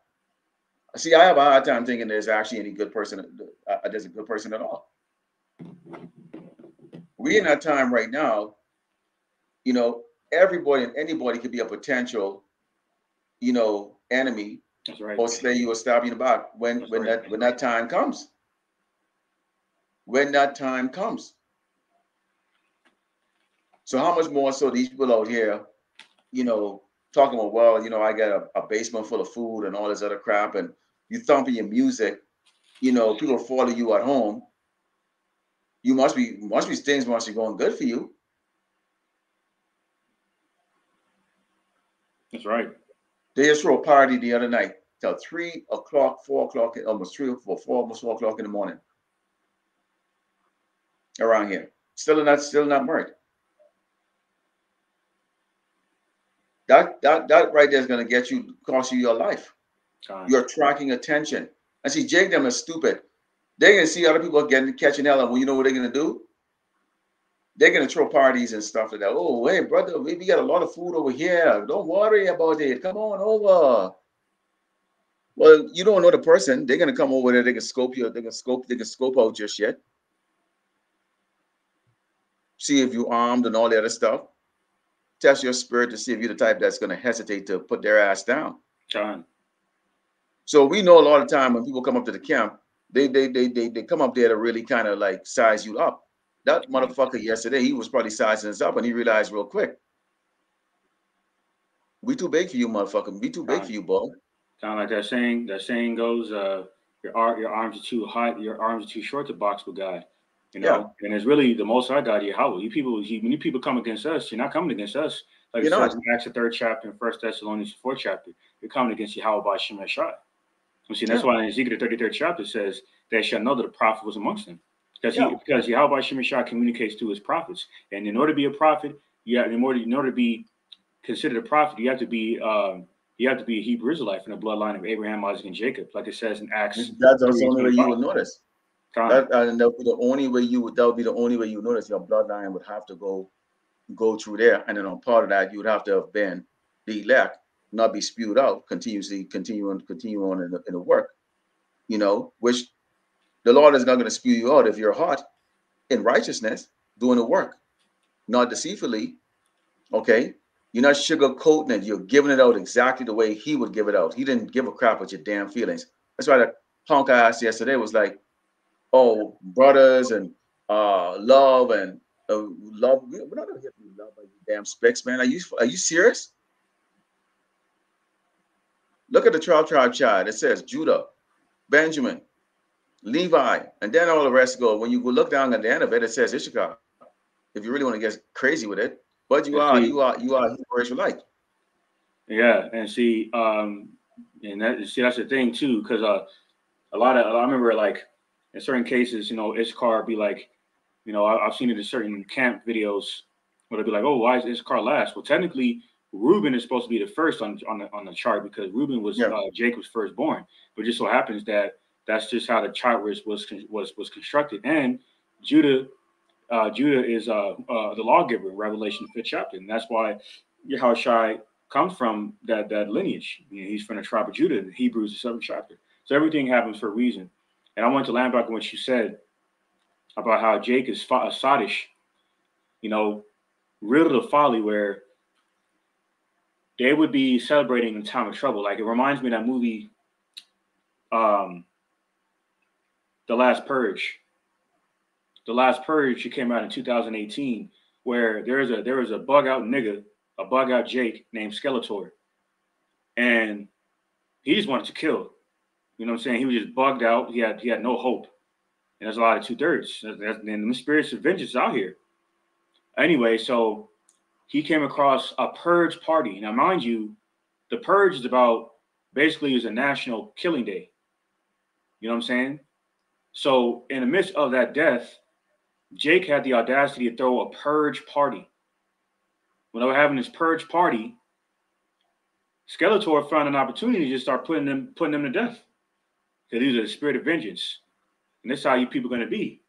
[SPEAKER 1] See, I have a hard time thinking there's actually any good person, there's a good person at all. We're in that time right now, you know, everybody and anybody could be a potential, you know, enemy.
[SPEAKER 2] That's right.
[SPEAKER 1] Or slay you or stab you in the back when that time comes. When that time comes. So how much more so these people out here, you know, talking about, well, you know, I got a basement full of food and all this other crap, and you thumping your music, you know, people follow you at home. You must be things must be going good for you.
[SPEAKER 2] That's right.
[SPEAKER 1] They just threw a party the other night till 3 o'clock, 4 o'clock, almost 3 or 4, almost 4 o'clock in the morning. Around here. Still not married. That right there is going to get you, cost you your life. You're attracting attention. And see, Jake them is stupid. They're going to see other people catching hell, and well, you know what they're going to do? they're gonna throw parties and stuff like that. Oh, hey brother, we got a lot of food over here. Don't worry about it. Come on over. Well, you don't know the person. They're gonna come over there. They can scope you. They can scope out your shit. See if you armed and all the other stuff. Test your spirit to see if you're the type that's gonna hesitate to put their ass down.
[SPEAKER 2] John.
[SPEAKER 1] So we know a lot of time when people come up to the camp, they come up there to really kind of like size you up. That motherfucker yesterday, he was probably sizing us up, and he realized real quick, we too big for you, motherfucker. We too big for you, boy.
[SPEAKER 2] Kind of like that saying. That saying goes, your arms are too high, your arms are too short to box with God. You
[SPEAKER 1] Yeah,
[SPEAKER 2] know, and it's really the Most High God, Yahweh. When you people come against us, you're not coming against us. Like it
[SPEAKER 1] you're
[SPEAKER 2] says
[SPEAKER 1] not.
[SPEAKER 2] in Acts the 3rd chapter and 1 Thessalonians the 4th chapter, you're coming against Yahweh by Shem Shai. You see, that's
[SPEAKER 1] Yeah,
[SPEAKER 2] why in Ezekiel the 33rd chapter says they shall know that the prophet was amongst them.
[SPEAKER 1] yeah.
[SPEAKER 2] Because Yahweh Shem Shai communicates through his prophets. And in order to be a prophet, in order to be considered a prophet, you have to be a Hebrew Israelite from the bloodline of Abraham, Isaac, and Jacob, like it says in Acts
[SPEAKER 1] That's
[SPEAKER 2] 3
[SPEAKER 1] the
[SPEAKER 2] and
[SPEAKER 1] only way you
[SPEAKER 2] 25.
[SPEAKER 1] will notice.
[SPEAKER 2] Time.
[SPEAKER 1] That and that would be the only way you would. That would be the only way you notice. Your bloodline would have to go through there, and then on part of that, you would have to have been the elect, not be spewed out continuously, continue on in the work. You know, which the Lord is not going to spew you out if you're hot in righteousness, doing the work, not deceitfully. Okay, you're not sugarcoating it. You're giving it out exactly the way He would give it out. He didn't give a crap with your damn feelings. That's why the punk I asked yesterday was like, "Oh, brothers and love and love. We're not gonna get love by you damn specs, man. Are you serious? Look at the 12 tribe chart. It says Judah, Benjamin, Levi, and then all the rest go. When you go look down at the end of it, it says Issachar. If you really want to get crazy with it, but you
[SPEAKER 2] And
[SPEAKER 1] are
[SPEAKER 2] see,
[SPEAKER 1] you are you are Hebrew Israelite.
[SPEAKER 2] yeah, and see, that's the thing too, because I remember like in certain cases, Issachar be like, I've seen it in certain camp videos where they'll be like, oh, why is Issachar last? Well, technically, Reuben is supposed to be the first on the chart because Reuben was
[SPEAKER 1] Yeah,
[SPEAKER 2] Jacob's firstborn. But just so happens that that's just how the chart was constructed. And Judah Judah is the lawgiver in Revelation 5th chapter, and that's why Yahushua comes from that lineage. He's from the tribe of Judah in Hebrews the 7th chapter. So everything happens for a reason. And I want to land back on what you said about how Jake is sottish, you know, riddled of folly, where they would be celebrating in time of trouble. Like it reminds me of that movie, um, The Last Purge. The Last Purge, it came out in 2018, where there was a bug out nigga, a bug out Jake named Skeletor, and he just wanted to kill. You know what I'm saying? He was just bugged out. He had no hope, and there's a lot of 2/3. And the spirits of vengeance out here. Anyway, so he came across a purge party. Now, mind you, the purge is about basically is a national killing day. You know what I'm saying? So in the midst of that death, Jake had the audacity to throw a purge party. When they were having this purge party, Skeletor found an opportunity to just start putting them to death. Because these are the spirit of vengeance. And this is how you people are going to be.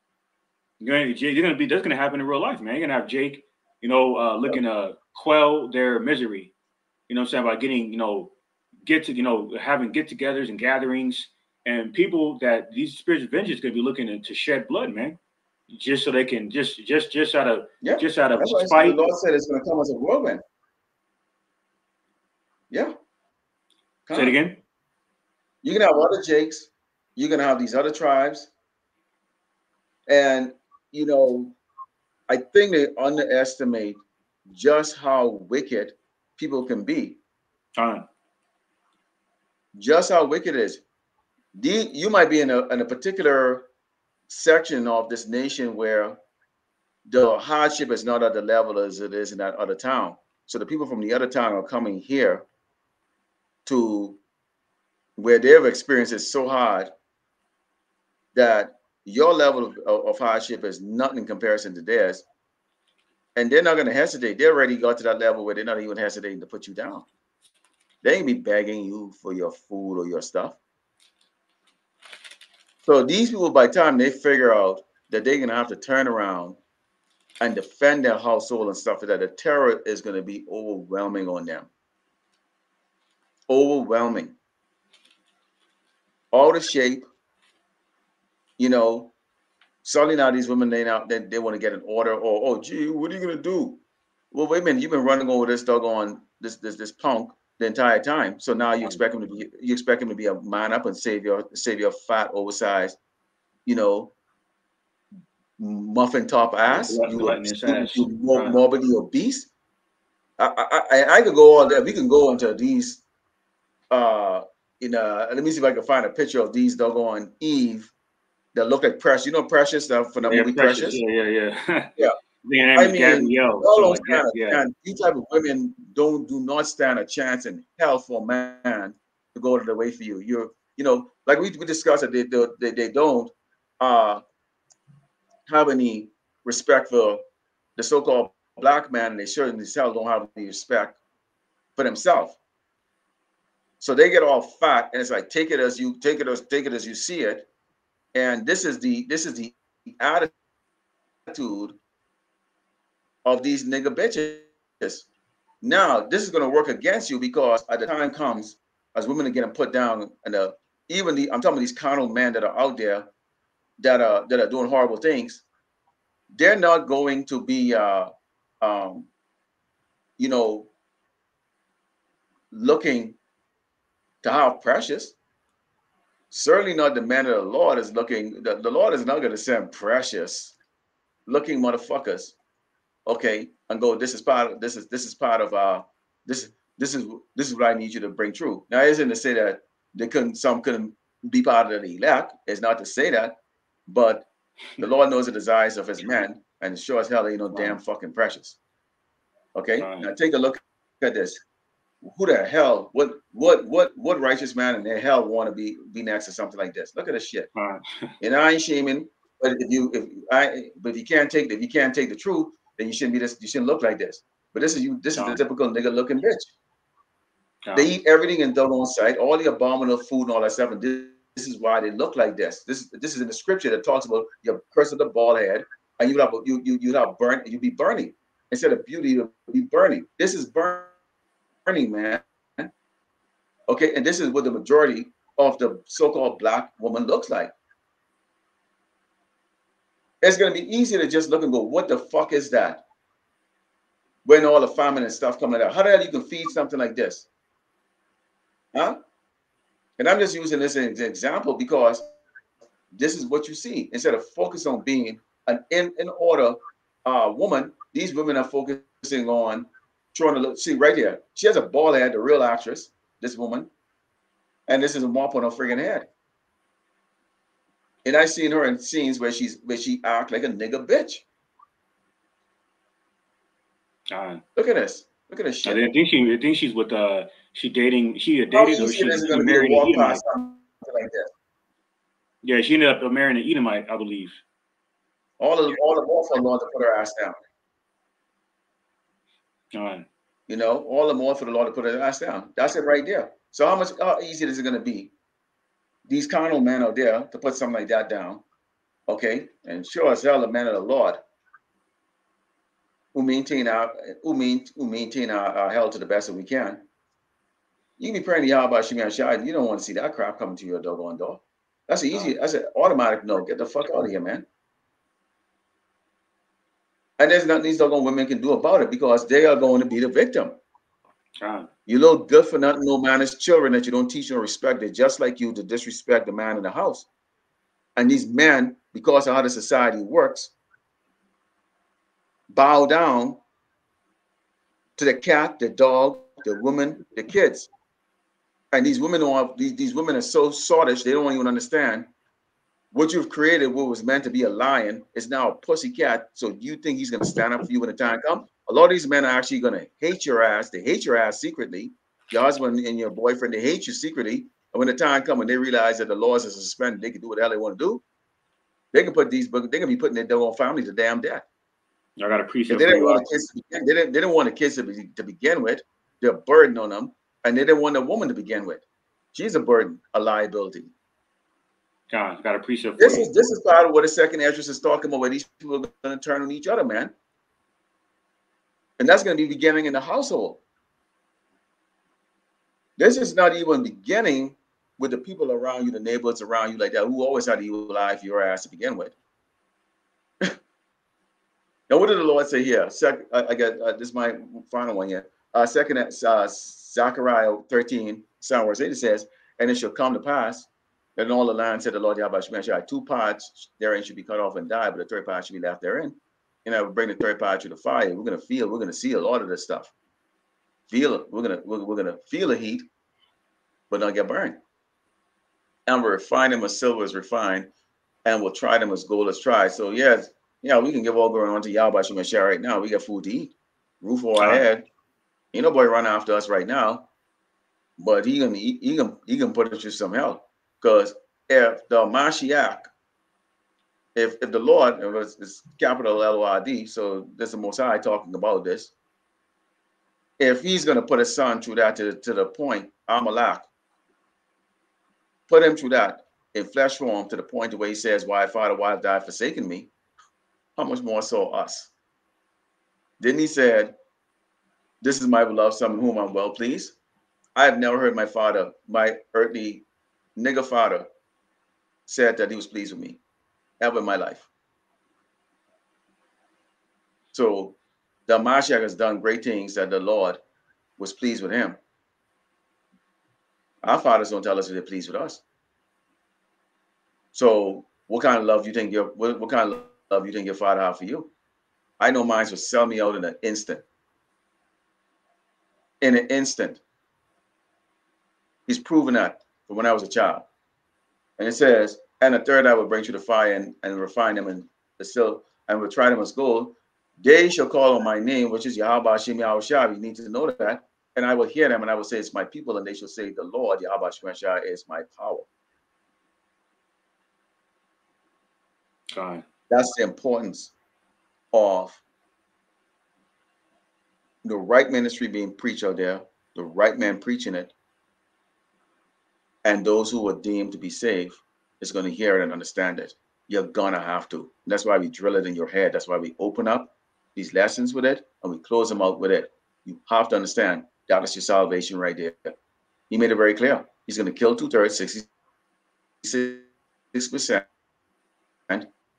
[SPEAKER 2] That's going to happen in real life, man. You're going to have Jake,
[SPEAKER 1] yeah,
[SPEAKER 2] looking to quell their misery. You know what I'm saying? By getting, having get-togethers and gatherings, and people that these spirits of vengeance going to be looking to shed blood, man, just so they can just
[SPEAKER 1] yeah.
[SPEAKER 2] out of
[SPEAKER 1] That's why the
[SPEAKER 2] spite.
[SPEAKER 1] Lord said it's going to come as a whirlwind. Yeah,
[SPEAKER 2] Say it
[SPEAKER 1] come.
[SPEAKER 2] again.
[SPEAKER 1] You're gonna have other Jakes. You're gonna have these other tribes, and you know, I think they underestimate just how wicked people can be.
[SPEAKER 2] Time.
[SPEAKER 1] Just how wicked it is. You might be in a particular section of this nation where the hardship is not at the level as it is in that other town. So the people from the other town are coming here to where their experience is so hard that your level of hardship is nothing in comparison to theirs. And they're not going to hesitate. They already got to that level where they're not even hesitating to put you down. They ain't be begging you for your food or your stuff. So these people, by the time they figure out that they're going to have to turn around and defend their household and stuff like that, the terror is going to be overwhelming on them. Overwhelming. All the shape, you know, suddenly now these women, they want to get an order, or, oh, gee, what are you going to do? Well, wait a minute, you've been running over this doggone, this punk the entire time. So now you expect him to be a man up and save your fat, oversized, you know, muffin top ass.
[SPEAKER 2] Gluttonous ass.
[SPEAKER 1] You morbidly obese. I could go on there. We can go into these. Let me see if I can find a picture of these doggone Eve that look like Precious. You know Precious from the movie Precious.
[SPEAKER 2] Yeah.
[SPEAKER 1] Yeah.
[SPEAKER 2] I mean,
[SPEAKER 1] these type of women do not stand a chance in hell for a man to go to the way for you. Like we discussed that they don't have any respect for the so-called black man, and they certainly don't have any respect for themselves. So they get all fat, and it's like take it as you see it. And this is the attitude of these nigga bitches. Now this is going to work against you, because at the time comes as women are getting put down, and I'm talking about these carnal men that are out there that are doing horrible things. They're not going to be looking to have Precious. Certainly not the man of the Lord is looking. The Lord is not going to send Precious looking motherfuckers, okay, and go, this is part of this is what I need you to bring true. Now, it isn't to say that some couldn't be part of the elect. It's not to say that, but the Lord knows the desires of his men, and sure as hell ain't no damn fucking Precious. Okay, now take a look at this. Who the hell? What righteous man in the hell want to be next to something like this? Look at this shit. And I ain't shaming, but if you can't take the truth, then you shouldn't be this. You shouldn't look like this. But this is the typical nigga looking bitch. They eat everything in doggone sight, all the abominable food and all that stuff, and this is why they look like this. This is in the scripture that talks about your curse of the bald head, and you have burnt, you be burning instead of beauty, you'll be burning. This is burning, man. Okay, and this is what the majority of the so-called black woman looks like. It's going to be easy to just look and go, what the fuck is that? When all the famine and stuff coming out, how the hell you can feed something like this? Huh? And I'm just using this as an example because this is what you see. Instead of focus on being an in order woman, these women are focusing on trying to look. See right here, she has a bald head, the real actress, this woman, and this is a mop on her friggin' head. And I seen her in scenes where she act like a nigga bitch. Look at this. Look at this shit.
[SPEAKER 2] I think she's with she dated or she married an Edomite.
[SPEAKER 1] Like this.
[SPEAKER 2] Yeah, she ended up marrying an Edomite, I believe.
[SPEAKER 1] All the more for the Lord to put her ass down. You know, all the more for the Lord to put her ass down. That's it right there. So how easy is it going to be? These carnal men out there to put something like that down, okay? And sure as hell, the men of the Lord who maintain our hell to the best that we can. You can be praying to Yahweh Shemi Shai. You don't want to see that crap coming to your doggone door. That's that's an automatic no. Get the fuck out of here, man. And there's nothing these doggone women can do about it because they are going to be the victim. You little good for nothing, no manners children that you don't teach no respect. They're just like you to disrespect the man in the house. And these men, because of how the society works, bow down to the cat, the dog, the woman, the kids. And these women are so sottish, they don't even understand what you've created. What was meant to be a lion is now a pussy cat. So you think he's going to stand up for you when the time comes? A lot of these men are actually going to hate your ass. They hate your ass secretly. Your husband and your boyfriend, they hate you secretly. And when the time comes and they realize that the laws are suspended, they can do what the hell they want to do. They can be putting their own family to damn death.
[SPEAKER 2] I got a precept.
[SPEAKER 1] They didn't want the kids to begin with. They're a burden on them, and they didn't want a woman to begin with. She's a burden, a liability.
[SPEAKER 2] Got a precept.
[SPEAKER 1] This is part of what the second Esdras is talking about, where these people are going to turn on each other, man. And that's going to be beginning in the household. This is not even beginning with the people around you, the neighbors around you like that, who always had the evil eye for your ass to begin with. Now, what did the Lord say here? I got this is my final one here. Second, Zechariah 13, 7 verse 8, it says, and it shall come to pass that in all the land, said the Lord Yahweh Shemeshai, 2 parts therein should be cut off and die, but the 3rd part should be left therein. And I will bring the 3rd part to the fire. We're going to see a lot of this stuff. Feel it. We're gonna feel the heat, but not get burned. And we'll refine them as silver is refined, and we'll try them as gold is tried. So yes, yeah, we can give all going on to Yahweh Shemeshai right now. We got food to eat, roof over our head. Ain't nobody running after us right now, but he can put us through some help. Because if the Mashiach, if the Lord, it's capital Lord, so this is the Most High talking about this. If he's going to put his son through that to the point, Amalek, put him through that in flesh form to the point where he says, why, Father, why have thou forsaken me? How much more so us? Then he said, this is my beloved son, in whom I'm well pleased. I have never heard my father, my earthly nigger father, said that he was pleased with me ever in my life. So the Mashiach has done great things that the Lord was pleased with him. Our fathers don't tell us that they're pleased with us. So what kind of love do you think what kind of love you think your father have for you? I know mine would sell me out in an instant. In an instant. He's proven that from when I was a child. And it says, and the 3rd I will bring to the fire and refine them and will try them as gold. They shall call on my name, which is Yahweh Hashem Yahushua. You need to know that. And I will hear them and I will say, it's my people. And they shall say, the Lord Yahweh Shemeshai is my power.
[SPEAKER 2] God.
[SPEAKER 1] That's the importance of the right ministry being preached out there, the right man preaching it, and those who are deemed to be saved is going to hear it and understand it. You're going to have to. And that's why we drill it in your head. That's why we open up these lessons with it and we close them out with it. You have to understand that is your salvation right there. He made it very clear. He's going to kill 2/3, 66%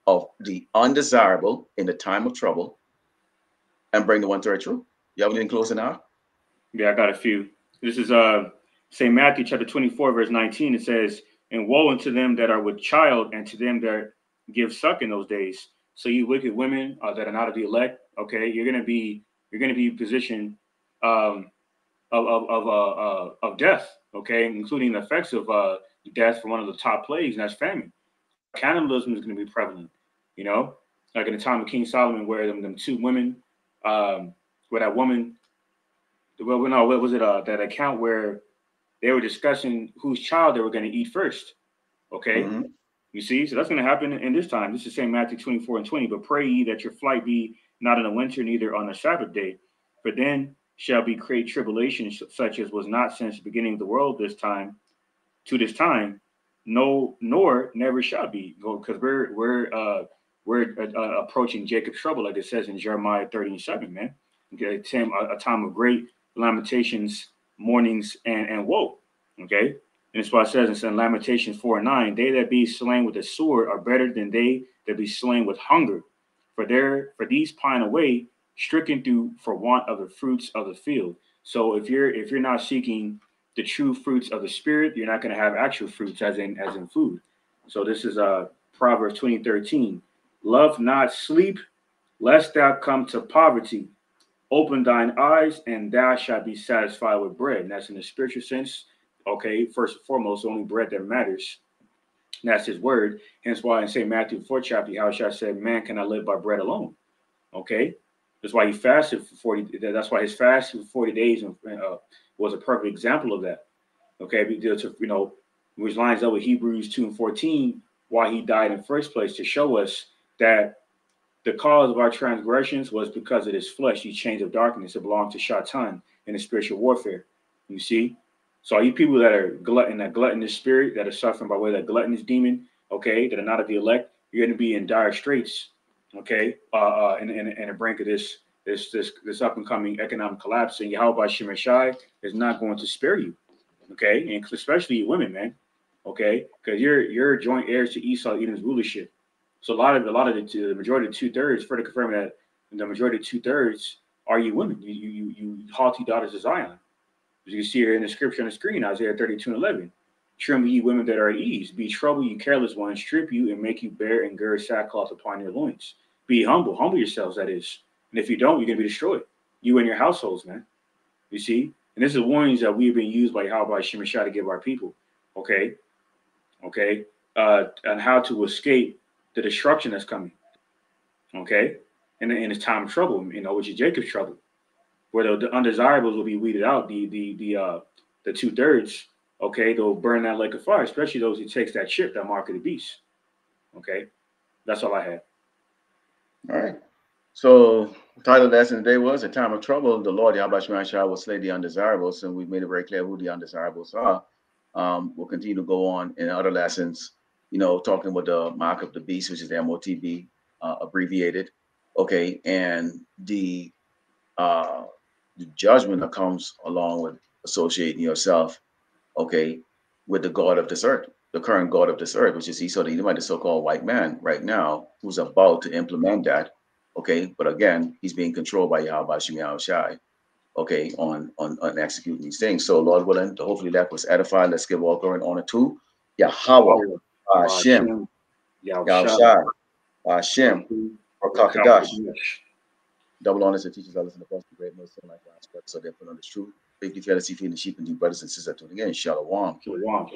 [SPEAKER 1] of the undesirable in the time of trouble and bring the 1/3 true. You have anything close now?
[SPEAKER 2] Yeah, I got a few. This is St. Matthew chapter 24, verse 19. It says, and woe unto them that are with child and to them that give suck in those days. So you wicked women that are not of the elect, okay, you're gonna be in position of death, okay, including the effects of death from one of the top plagues, and that's famine. Cannibalism is going to be prevalent, you know, like in the time of King Solomon, where them 2 women, where that woman, well, no, what was it? That account where they were discussing whose child they were going to eat first. Okay, You see, so that's going to happen in this time. This is St. Matthew 24 and 20. But pray ye that your flight be not in the winter, neither on the Sabbath day, for then shall be great tribulation, such as was not since the beginning of the world this time to this time, no, nor never shall be. Because we're approaching Jacob's trouble, like it says in Jeremiah 30:7, man. Okay, a time of great lamentations, mournings, and woe. Okay, and it's why it says in Lamentations 4:9, they that be slain with the sword are better than they that be slain with hunger. For these pine away, stricken through for want of the fruits of the field. So if you're not seeking the true fruits of the spirit, you're not going to have actual fruits as in food. So this is Proverbs 20:13. Love not sleep, lest thou come to poverty. Open thine eyes, and thou shalt be satisfied with bread. And that's in the spiritual sense. Okay, first and foremost, only bread that matters. And that's his word. Hence why in St. Matthew 4 chapter, Yahushua said, man cannot live by bread alone. Okay? That's why he fasted for 40. That's why his fast for 40 days was a perfect example of that. Okay, which lines up with Hebrews 2:14, why he died in the first place, to show us that the cause of our transgressions was because of this flesh, these chains of darkness that belong to Shaitan in the spiritual warfare. You see? So all you people that are gluttonous spirit, that are suffering by way of that gluttonous demon, okay, that are not of the elect, you're going to be in dire straits, okay, and the brink of this this up and coming economic collapse, and Yahweh Shemeshai is not going to spare you, okay, and especially women, man, okay, because you're joint heirs to Esau, Edom's rulership. So a lot of the majority of 2/3, further confirming that the majority of 2/3 are you women, you haughty daughters of Zion. As you see here in the scripture on the screen, Isaiah 32:11. Trim ye women that are at ease. Be trouble, you careless ones. Strip you and make you bear and gird sackcloth upon your loins. Be humble. Humble yourselves, that is. And if you don't, you're going to be destroyed. You and your households, man. You see? And this is warnings that we've been used by Yahweh Shemeshah to give our people. Okay? Okay? On how to escape the destruction that's coming. Okay? In this time of trouble, which is Jacob's trouble. Where the undesirables will be weeded out. The 2/3, okay, they'll burn that lake of fire, especially those who takes that ship, that mark of the beast. Okay, that's all I had.
[SPEAKER 1] All right. So the title of the lesson today was "A Time of Trouble, the Lord Yahweh Shemeshah will slay the undesirables," and we've made it very clear who the undesirables are. We'll continue to go on in other lessons, talking about the mark of the beast, which is the MOTB, abbreviated. Okay, and the judgment that comes along with associating yourself, okay, with the God of this earth, the current God of this earth, which is Esau the Edomite, the so-called white man right now, who's about to implement that, okay, but again, he's being controlled by Yahweh Shai, okay, on executing these things. So Lord willing, hopefully that was edified. Let's give all glory and honor to Yahweh, Hashem, Yahushai, Hashem, or Kakadash. Double honors that teachers others in the first great most like last work, so they put on the truth. Faithfully, fearlessly feeding the sheep and new brothers and sisters tuning in. Shalom.
[SPEAKER 2] Shalom.